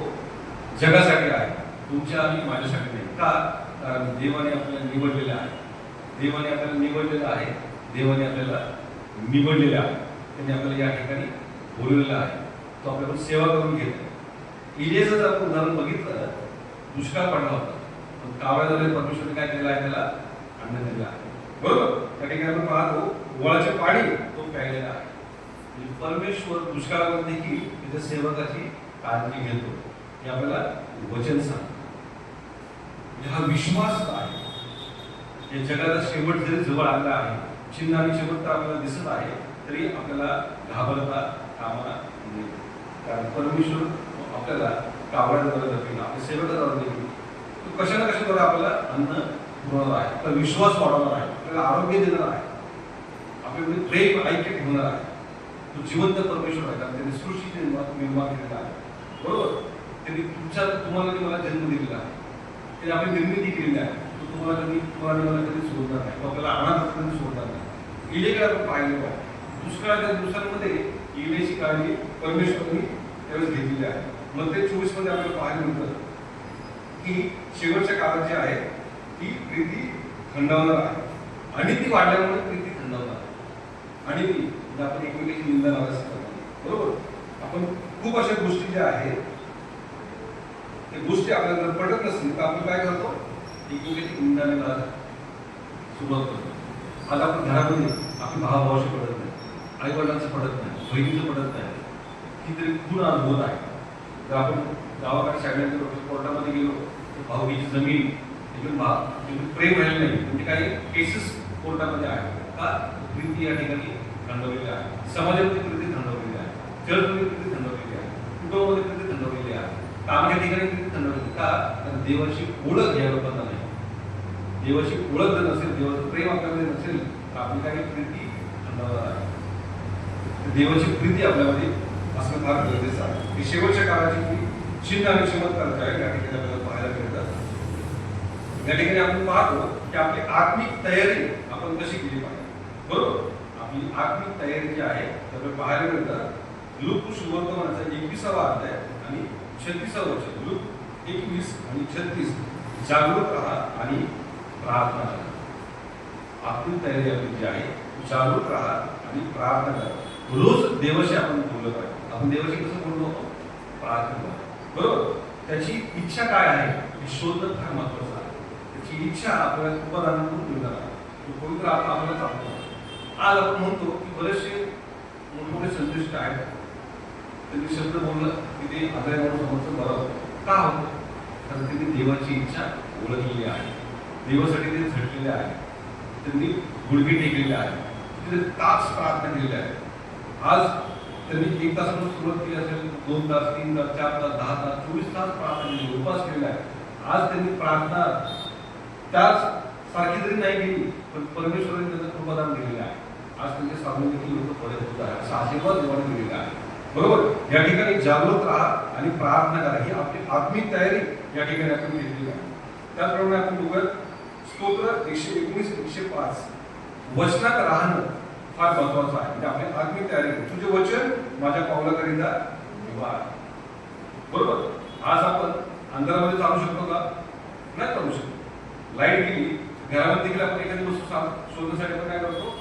जगासाठी आहे, तुमच्या आणि माझ्यासाठी नाही. का? कारण देवाने आपल्याला निवडलेलं आहे, देवाने आपल्याला निवडलेलं आहे, देवाने आपल्याला निवडलेलं आहे, त्यांनी आपल्याला या ठिकाणी बोलवलेलं आहे, तो आपल्याकडून सेवा करून घेत आहे. इलियाचं जर आपण उदाहरण बघितलं, दुष्काळ पडला होता, पण कावळ्याद्वारे परमेश्वरने काय केलं आहे, त्याला अन्न दिलं आहे. बरोबर? त्या ठिकाणी आपण पाहतो उवाळाचे पाणी तो प्यायलेला आहे. म्हणजे परमेश्वर दुष्काळावर देखील त्याच्या सेवकाची काळजी घेतो, हे आपल्याला वचन सांगतो. हा विश्वास आहे. या जगाचा शेवट जरी जवळ आला आहे, चिन्ह आणि शेवट तर आपल्याला दिसत आहे, तरी आपल्याला घाबरता कामा नये. कारण परमेश्वर आपल्याला कावळ्याद्वारे देखील, आपल्या सेवकाद्वारे देखील तो कशा ना कशाद्वारे आपल्याला अन्न पुरवणार आहे, आपला विश्वास वाढवणार आहे, आपल्याला आरोग्य देणार आहे, आपल्यामध्ये प्रेम ऐक्य ठेवणार आहे. तो जिवंत परमेश्वर आहे, कारण त्यांनी सृष्टीचे निर्माण केलेला आहे. बरोबर? त्यांनी तुम्हाला मला जन्म दिलेला आहे, त्यांनी आपली निर्मिती केलेली आहे. तो तुम्हाला मला कधी सोडणार नाही, तो आपल्याला अनाथ कधी सोडणार नाही. इलेकडे आपण पाहिलेलं आहे, दुष्काळाच्या दिवसांमध्ये इलेची काळजी परमेश्वरांनी त्यावेळेस घेतलेली आहे. मग ते 24 मध्ये आपल्याला पाहायला मिळतं की शेवटच्या काळात जे आहे ती प्रीती थंडावणार आहे, आणि ती वाढल्यामुळे प्रीती थंडावणार आहे. आणि ती आपण एकमेकांची निंदा नाराज करतो. बरोबर? आपण खूप अशा गोष्टी ज्या आहेत त्या गोष्टी आपल्याला जर पटत नसतील तर आपण काय करतो, एकमेकांची निंदा आणि नाराज सुरुवात करतो. आज आपण घरामध्ये आपली भावाभावाशी पडत नाही, आई वडिलांचं पडत नाही, बहिणीचं पडत नाही, कितीतरी खूण अनुभव आहे. जर आपण गावाकडे शाळेत गेलो, कोर्टामध्ये गेलो, भाऊबीची जमीन प्रेम राहिलं नाही, म्हणजे काही केसेस कोर्टामध्ये आहेत. का? प्रीती या ठिकाणी थंडवलेली आहे, समाजामध्ये प्रीती थंडवलेली आहे, चर्चमध्ये प्रीती थंडवलेली आहे, कुटुंबामध्ये प्रीती थंडवलेली आहे, कामाच्या ठिकाणी प्रीती थंडवलेली. का? कारण देवाची ओळख या लोकांना नाही. देवाची ओळख जर नसेल, देवाचं प्रेम आपल्यामध्ये नसेल तर आपली काही प्रीती थंडवणार आहे. देवाची प्रीती आपल्यामध्ये असणं फार गरजेचं आहे. ही शेवटच्या काळाची चिन्ह आणि चमत्कार जे आहे या ठिकाणी आपल्याला पाहायला मिळतात. या ठिकाणी आपण पाहतो की आपली आत्मिक तयारी आपण कशी केली पाहिजे. बरोबर? आपली आत्मिक तयारी जी आहे तर पाहायला मिळतात लूक सुवर्तमानाचा 21वा अध्याय आणि 36वा वचन. लूक 21 आणि 36. जागरूक राहा आणि प्रार्थना करा. आत्मिक तयारी आपली जी आहे जागरूक राहा आणि प्रार्थना करा. रोज देवाशी आपण बोललं पाहिजे. आपण देवाशी कसं बोललो? प्रार्थना. बरोबर? त्याची इच्छा काय आहे हे शोधणं फार महत्वाचं आहे. त्याची इच्छा आपल्याला खूपच आनंद मिळणार आहे. पवित्र आत्मा आपल्याला चालतो. आज आपण म्हणतो की बरेचसे मोठमोठे संतुष्ट आहेत, त्यांनी शब्द बोललं की ते आदरावर समोरचं बरं होतं. का होतं? कारण त्यांनी देवाची इच्छा ओळखलेली आहे, देवासाठी ते झटलेले आहे, त्यांनी गुडघे टेकलेले आहे, तिथे तास प्रार्थना केलेली आहे. आज त्यांनी 1 तासापासून सुरुवात केली असेल, 2 तास, 3 तास, 4 तास, 10 तास, 24 तास प्रार्थना केली, उपवास केलेला आहे. आज त्यांनी प्रार्थना त्याच सारखी जरी नाही केली पण परमेश्वराने त्याचं कृपादान दिलेलं आहे. आज त्यांचे सामने देखील लोक पुढे होत आहे, असा आशीर्वाद देवाने दिलेला आहे. बरोबर? या ठिकाणी जागृत राहा आणि प्रार्थना करा, ही आपली आत्मिक तयारी या ठिकाणी आपण घेतलेली आहे. त्याचप्रमाणे आपण बघूया स्तोत्र 119, 105. वचनात राहणं फार महत्वाचं आहे. म्हणजे आपली आत्मिक तयारी. तुझे वचन माझ्या पावलाकरिता दिवा आहे. बरोबर? आज आपण अंधारामध्ये चालू शकतो का? नाही चालू शकतो. लाईट गेली, घरामध्ये देखील आपण एखादी वस्तू शोधण्यासाठी आपण काय करतो?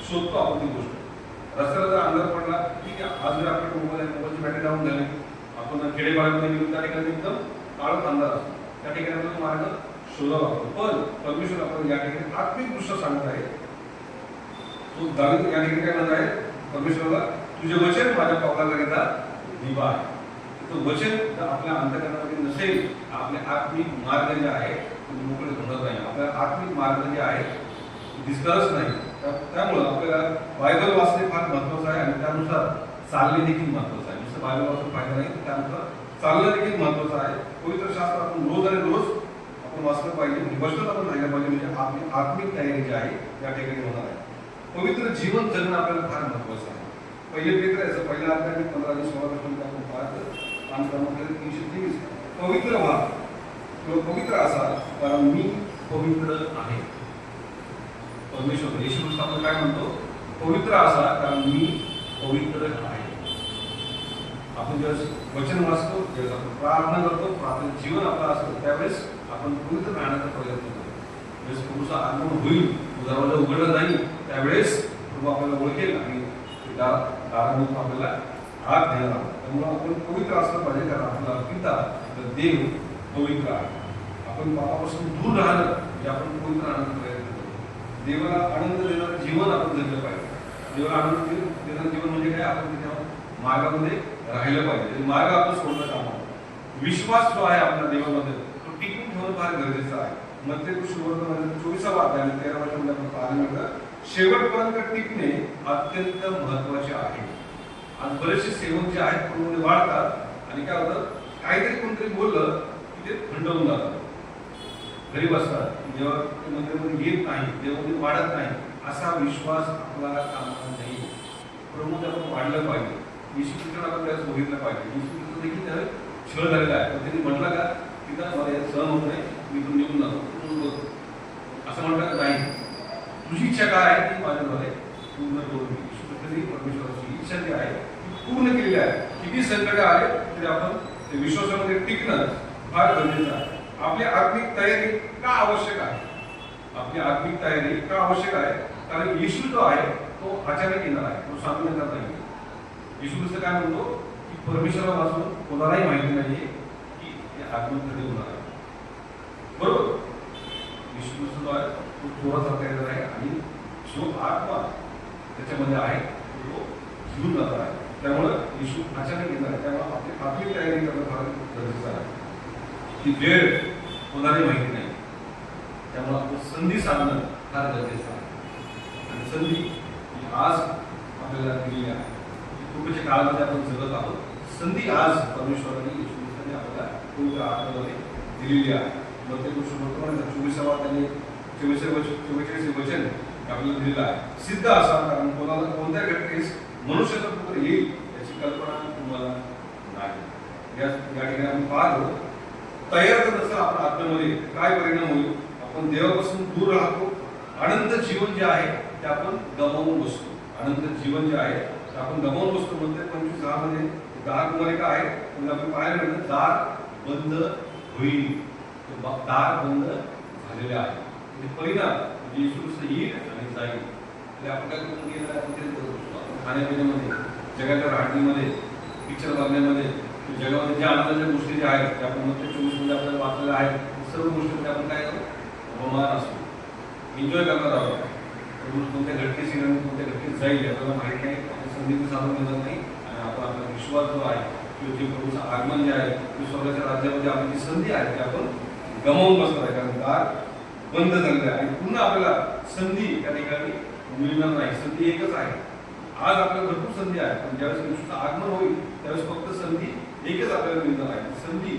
शोधतो आपण ती गोष्ट. रस्त्याला जर अंधार पडला, ठीक आहे, आज जर आपल्याकडे मोबाईलची बॅटरी डाऊन झाली, आपण खेडेपाड्यामध्ये गेलो त्या ठिकाणी एकदम काळोख अंधार असतो, त्या ठिकाणी आपण मार्ग शोधावा लागतो. पण परमेश्वर आपण या ठिकाणी आत्मिक दृष्ट सांगत आहे. तो दावीद या ठिकाणी काय म्हणत आहे परमेश्वराला, तुझे वचन माझ्या पावलाकरिता दिवा आहे. तो वचन जर आपल्या अंतःकरणामध्ये नसेल, आपले आत्मिक मार्ग जे आहे ते मोकळे घडत नाही. आपल्या आत्मिक मार्ग जे आहे दिसणारच नाही. त्यामुळं आपल्याला बायबल वाचणे फार महत्वाचं आहे आणि त्यानुसार चालणे देखील महत्वाचं आहे. नुसतं बायबल वाचून फायदा नाही, त्यानुसार चालणं देखील महत्वाचं आहे. पवित्र शास्त्र आपण रोज आणि रोज आपण वाचलं पाहिजे, वचनात आपण राहिलं पाहिजे. म्हणजे आपली आत्मिक तयारी जी आहे या ठिकाणी होणार आहे. पवित्र जीवन जगणं आपल्याला फार महत्वाचं आहे. पहिले पेत्र याचं पहिला अध्याय 15 आणि 16 पासून आपण पाहतो. आणि क्रमांक 323 पवित्र व्हा किंवा पवित्र असा कारण मी पवित्र आहे. परमेश्वर येशू ख्रिस्त आपण काय म्हणतो? पवित्र असा कारण मी पवित्र आहे. आपण ज्यावेळेस वचन वाचतो, ज्यावेळेस आपण प्रार्थना करतो, प्रार्थनेत जीवन आपलं असतं, त्यावेळेस आपण पवित्र राहण्याचा प्रयत्न करतो. ज्यावेळेस प्रभूचं आगमन होईल, दरवाजा उघडला जाईल, त्यावेळेस प्रभू आपल्याला ओळखेल आणि दारामधून आपल्याला आत देणार आहोत. त्यामुळे आपण पवित्र असलं पाहिजे, कारण आपला पिता देव पवित्र आहे. आपण पापापासून दूर राहणं म्हणजे आपण पवित्र राहण्याचा प्रयत्न करतो. देवाला आनंद देणारं जीवन आपण जगलं पाहिजे. देवाला आनंद देणारं जीवन म्हणजे काय? आपण त्याच्या मार्गामध्ये राहिलं पाहिजे. मार्ग आपण सोडणं काम आहे. विश्वास जो आहे आपल्या देवामध्ये तो टिकून ठेवणं फार गरजेचं आहे. मत्ती सुवर्तमानामध्ये 24वा अध्याय 13 वर्षामध्ये आपण पाहायला मिळतं, शेवटपर्यंत टिकणे अत्यंत महत्वाचे आहे. आज बरेचसे सेवक जे आहेत पूर्णपणे वाढतात आणि काय होतं, काहीतरी कोणतरी बोललं की ते थंडवून जातात, घरी बसतात. जेव्हा ते मंदिरामध्ये येत नाही, देवामध्ये वाढत नाही, असा विश्वास आपला कामा नाही. प्रभूमध्ये आपण वाढलं पाहिजे. येशू ख्रिस्ताला आपण त्यास बघितलं पाहिजे. येशू ख्रिस्त देखील त्याला छळ झालेला आहे, पण त्यांनी म्हटलं का की मला यात सहन होत नाही, मी इथून निघून जातो, असं म्हटलं का? नाही, तुझी इच्छा काय आहे ती माझ्याद्वारे पूर्ण करून घे. येशू ख्रिस्ताची परमेश्वराची इच्छा जी आहे ती पूर्ण केलेली आहे. किती संकट आले तरी आपण ते विश्वासामध्ये टिकणं फार गरजेचं आहे. आपली आत्मिक तयारी का आवश्यक आहे? आपली आत्मिक तयारी का आवश्यक आहे? कारण येशू जो आहे तो अचानक येणार आहे, तो सांगून येणार नाही. येशू ख्रिस्त काय म्हणतो की परमेश्वरापासून कोणालाही माहिती नाहीये की हे आगमन कधी होणार आहे. बरोबर? येशू ख्रिस्त जो आहे तो थोडासा येणार आहे आणि जो आत्मा त्याच्यामध्ये आहे तो घेऊन जाणार आहे. त्यामुळे येशू अचानक येणार आहे. त्यामुळे आपली आत्मिक तयारी करणं फार गरजेचं आहे. ती वेळ कोणालाही माहिती नाही, त्यामुळे आपण संधी साधणं फार गरजेचं आहे. आणि संधी ही आज आपल्याला दिलेली आहे. पूर्वीच्या काळामध्ये आपण जगत आहोत. संधी आज परमेश्वराने येशू ख्रिस्ताने आपल्याला पवित्र आत्म्याद्वारे दिलेली आहे. मग ते वर्तमानाचा 24वा त्यांनी 44 वचन आपल्याला दिलेलं आहे. सिद्ध असा कारण कोणाला कोणत्या घटनेस मनुष्याचा पुत्र येईल याची कल्पना तुम्हाला नाही. या ठिकाणी आपण पाहतो, तयार जर नसेल आपण आत्म्यामध्ये काय परिणाम होईल? आपण देवापासून दूर राहतो. अनंत जीवन जे आहे ते आपण गमावून बसतो. अनंत जीवन जे आहे ते आपण गमावून बसतो. म्हणते 25:6 मध्ये दार तुम्हाला काय आहे म्हणजे आपण पाहायला मिळतं, दार बंद होईल. दार बंद झालेले आहे. म्हणजे परिणाम म्हणजे येशू ख्रिस्त येईल आणि जाईल. म्हणजे आपण काय करून गेलं, आपण तेच करू शकतो. आपण खाण्यापिण्यामध्ये, जगाच्या राहणीमध्ये, पिक्चर बघण्यामध्ये, जगामध्ये ज्या आनंदाच्या गोष्टी ज्या आहेत त्या आपण मग 24 मध्ये आपल्याला वाचलेल्या आहेत. सर्व गोष्टीमध्ये आपण काय करू? अवमान असतो, एन्जॉय करणार आहोत. कोणत्या घटनेस येणार, कोणत्या घटनेत जाईल आपल्याला माहिती नाही. आपण संधीचं साधून देणार नाही आणि आपण आपला विश्वास जो आहे किंवा जे प्रभूचं आगमन जे आहे ते स्वर्गाच्या राज्यामध्ये आपली जी संधी आहे ती आपण गमावून बसणार आहे. कारण दार बंद झालेलं आहे आणि पुन्हा आपल्याला संधी त्या ठिकाणी मिळणार नाही. संधी एकच आहे. आज आपल्याला भरपूर संधी आहे, पण ज्यावेळेस येशूचं आगमन होईल त्यावेळेस फक्त संधी एकच आपल्याला मिळणार आहे. संधी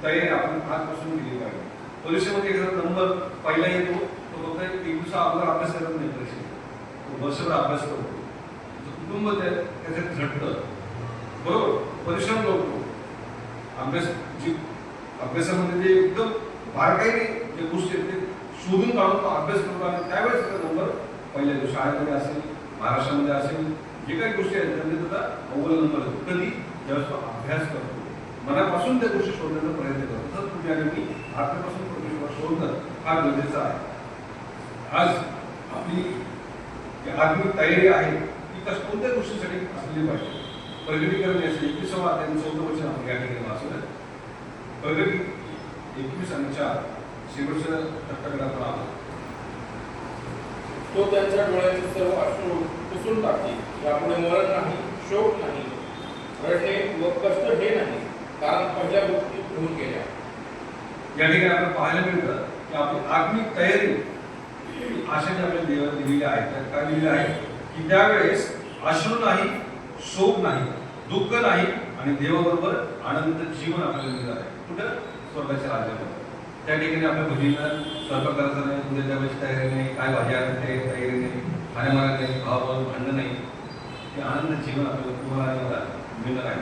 तयारी आपण आजपासून केली पाहिजे. परीक्षेमध्ये एखादा नंबर पहिला येतो, तो फक्त एक दिवसा आपल्याला अभ्यास करत नाही. परीक्षेत तो वर्षभर अभ्यास करतो, कुटुंब त्याच्यात झटतं, बरोबर, परिश्रम करतो. अभ्यासामध्ये जे एकदम बारकाईने जे गोष्टी आहेत ते शोधून काढून तो अभ्यास करतो आणि त्यावेळेस त्याचा नंबर पहिल्या दिवशी शाळेमध्ये असेल, महाराष्ट्रामध्ये असेल, जे काही गोष्टी आहेत त्यामध्ये त्याचा अव्वल नंबर येतो. कधी? ज्यावेळेस तो अभ्यास करतो, मनापासून त्या गोष्टी शोधण्याचा प्रयत्न करतो. तर तुम्ही आणि मी आत्म्यापासून परमेश्वर शोधणं फार गरजेचं आहे. आज आपली जी आत्मिक तयारी आहे ती कोणत्या गोष्टीसाठी असलेली पाहिजे? प्रगतीकरण 21वा अध्याय 14 वचन आपण या ठिकाणी वाचलं. प्रगती 21 आणि 4 शेवटच्या टप्प्याकडे आपण आलो. तो त्यांच्या डोळ्याचे सर्व अश्रू पुसून टाकतील. यापुढे मरण नाही, शोक नाही, रडणे व कष्ट हे नाही, कारण पहिल्या गोष्टी होऊन गेल्या. या ठिकाणी आपण पाहायला मिळतं की आपली आत्मिक तयारी आशाने आपल्या देवाने दिलेली आहे. त्यात काय दिलेलं आहे की त्यावेळेस अश्रू नाही, शोक नाही, दुःख नाही आणि देवाबरोबर आनंद जीवन आपल्याला मिळणार आहे. कुठं? स्वर्गाच्या राज्यामध्ये. त्या ठिकाणी आपल्या भजीनं स्वयंपाक करायचा नाही, उद्या जेवायची तयारी नाही, काय भाजी आणायची तयारी नाही, खाण्यामागे नाही, भावाभाव भांडणं नाही, ते आनंद जीवन आपल्याला तुम्हाला आणि मला मिळणार आहे.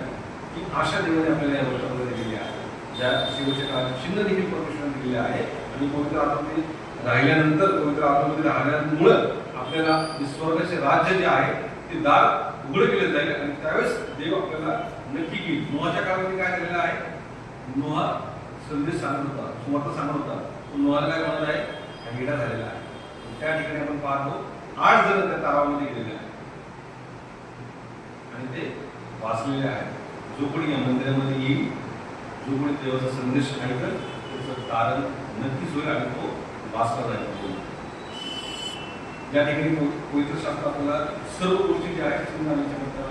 की आशा देवाने आपल्याला या वर्षामध्ये दिलेली आहे, ज्या शेवटच्या काळात चिन्ह देखील परमेश्वराने दिलेले आहे. आणि पवित्र आत्म्यामध्ये राहिल्यानंतर, पवित्र आत्म्यामध्ये राहिल्यामुळं आपल्याला स्वर्गाचे राज्य जे आहे ते दार उघडं केलं जाईल. आणि त्यावेळेस देव आपल्याला नक्की घेईल. नोहाच्या काळामध्ये काय झालेलं आहे, नोहा संदेश सांगत होता, सुवार्ता सांगत होता, नोहाला काय म्हणत आहे, वेडा झालेला आहे. त्या ठिकाणी आपण पाहतो 8 जण त्या तलावामध्ये गेलेले आहेत आणि ते वाचलेले आहेत. जो कोणी या मंदिरामध्ये येईल, जो कोणी देवाचा संदेश ऐकल, त्याचं तारण नक्कीच होईल आणि तो वाचला जाईल. या ठिकाणी पवित्र शास्त्र आपल्याला सर्व गोष्टी ज्या आहेत चिन्ह आणि चमत्कार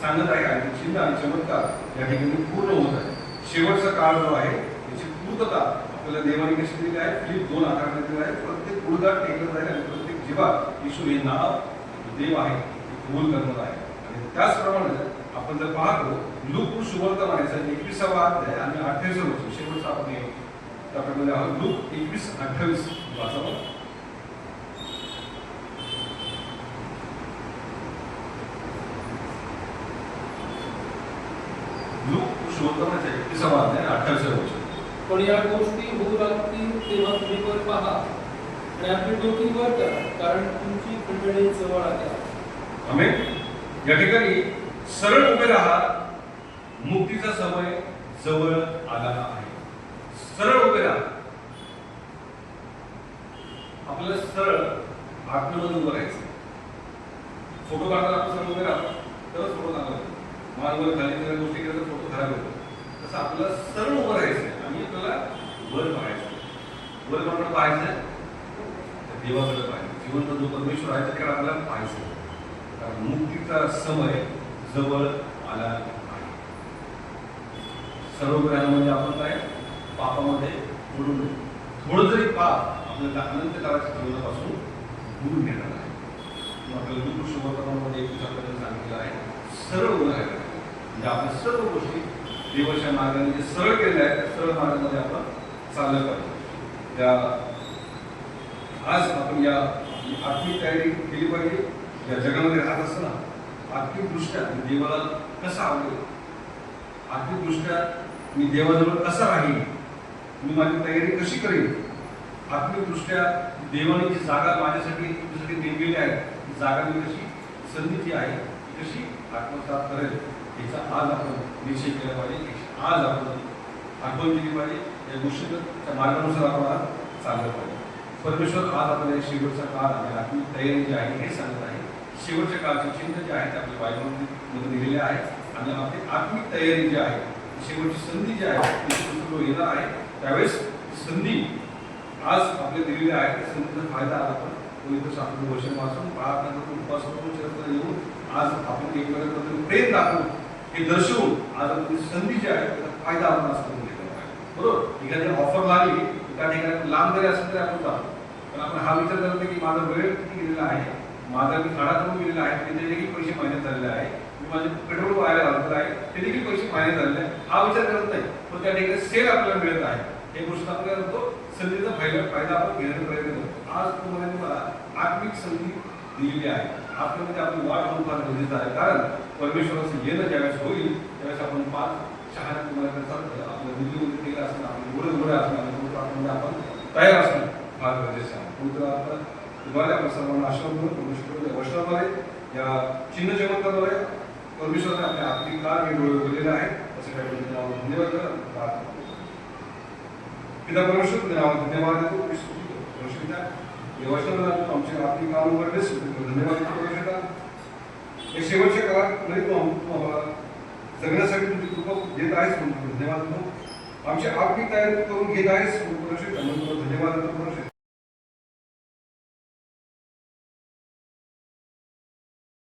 सांगत आहे आणि चिन्ह आणि चमत्कार या ठिकाणी पूर्ण होत आहे. शेवटचा काळ जो आहे त्याची पूर्तता आपल्याला देवाने कशी दिली आहे, फिलिप 2:11 दिली आहे. प्रत्येक गुडघा टेकला जाईल आणि प्रत्येक जिव्हात येशू हे नाव देव आहे ते कबूल करणार आहे. आणि त्याचप्रमाणे आपण जर पाहतो लूक सुवर्तमानाचा 21वा अध्याय आणि 28वा वचन शेवटचा आपण त्याप्रमाणे आहोत. लूक 21:28 वाचावं. लूक सुवर्तमानाचा 21वा अध्याय 28वा वचन. पण या गोष्टी होऊ लागतील तेव्हा तुम्ही वर पहा आणि आपली डोकी वर करा, कारण तुमची खंडणी जवळ आली आहे. आमेन. या ठिकाणी सरळ उभे राहा, मुक्तीचा समय जवळ आला आहे. सरळ उभे राहा. आपल्याला सरळ आत्म्यामध्ये उभं राहायचं. फोटो काढताना आपण सरळ उभे राहतो तरच फोटो चांगला होतो. मानवर खाली सगळ्या गोष्टी केल्या तर फोटो खराब होतो. तसं आपल्याला सरळ उभं राहायचं आणि आपल्याला वर पाहायचं. वर कोणाकडे पाहायचं, देवाकडे पाहायचं. जिवंत जो परमेश्वर आहे त्याकडे आपल्याला पाहायचं. कारण मुक्तीचा समय जवळ आला आहे. सर्व ग्रह म्हणजे आपण काय पापामध्ये बुडून थोडं जरी पाप आपल्याला अनंत काळाच्या जीवनापासून दूर घेणार आहे. आपल्याला दुःख शुभकर्मामध्ये एक आपल्याला सांगितलं आहे सरळ उभं राहायला. म्हणजे आपल्या सर्व गोष्टी देवाच्या मार्गाने जे सरळ केलेल्या आहेत त्या सरळ मार्गामध्ये आपण चाललं पाहिजे. त्या आज आपण या आत्मिक तयारी केली पाहिजे. या जगामध्ये राहत असताना आर्थिकदृष्ट्या देवाला कसा आवडेल, आर्थिकदृष्ट्या मी देवाजवळ कसा राहील, मी माझी तयारी कशी करेन, आत्मिकदृष्ट्या देवाने जी जागा माझ्यासाठी तुझ्यासाठी नेमलेली आहे ती जागा मी कशी, संधी जी आहे ती कशी आत्मसात करेल याचा आज आपण निश्चय केला पाहिजे. आज आपण आठवण केली पाहिजे. या गोष्टीच्या मार्गानुसार आपण आज चाललं पाहिजे. परमेश्वर आज आपल्याला शेवटचा काळ आणि आत्मिक तयारी जी आहे हे सांगत आहे. शेवटच्या काळचे चिन्ह जे आहेत आपल्या बायबलमध्ये दिलेले आहेत आणि आपली आत्मिक तयारी जी आहे शेवटची संधी जी आहे ती येणार आहे. त्यावेळेस संधी आज आपल्या दिलेली आहे. त्या संधीचा फायदा आपण पवित्र शास्त्र वर्षण वाचून प्रार्थना करून उपवास करून चर्चा येऊन आज आपण एकमेकांबद्दल प्रेम दाखवून हे दर्शवून आज आपली संधी जी आहे त्याचा फायदा आपण आज करून घेतला पाहिजे. बरोबर. एखादी ऑफर लागली त्या ठिकाणी लांब जरी असेल तरी आपण जातो. पण आपण हा विचार करतो की माझा वेळ किती गेलेला आहे, माझा मी काळा करून गेलेला आहे, त्याचे देखील पैसे मायने झालेले आहे, मी माझे पेट्रोल व्हायला घालतो आहे ते देखील पैसे मायने झालेले आहे. हा विचार करत नाही. पण त्या ठिकाणी सेल आपल्याला मिळत आहे हे गोष्ट आपण काय करतो, संधीचा फायदा आपण घेण्याचा प्रयत्न करतो. आज तुम्हाला आत्मिक संधी दिलेली आहे. आपल्यामध्ये आपण वाट होऊन फार गरजेचं आहे. कारण परमेश्वराचं येणं ज्यावेळेस होईल त्यावेळेस आपण 5 शहाण्या तुम्हाला आपल्या दिल्लीमध्ये केलं असणं, आपलं घोडे असणं, आपण तयार असणं फार गरजेचं आहे. पवित्र तुम्हाला आपण सर्वांना आशीर्वाद परमेश्वर वर्षाद्वारे या चिन्ह चमत्काराद्वारे परमेश्वराने आपल्या आत्मिक काळ हे डोळे उघडलेले आहेत. असं काही धन्यवाद करा. पिता परमेश्वर तुझ्या नावात धन्यवाद देतो. परमेश्वर या वर्षाला आमचे आत्मिक काळ उघडलेस धन्यवाद देतो. परमेश्वरा या शेवटच्या काळात तरी तू आम्हाला जगण्यासाठी तुझी कृपा देत आहेस म्हणून धन्यवाद देतो. आमची आत्मिक तयारी करून घेत आहेस परमेश्वर धन्यवाद देतो. परमेश्वर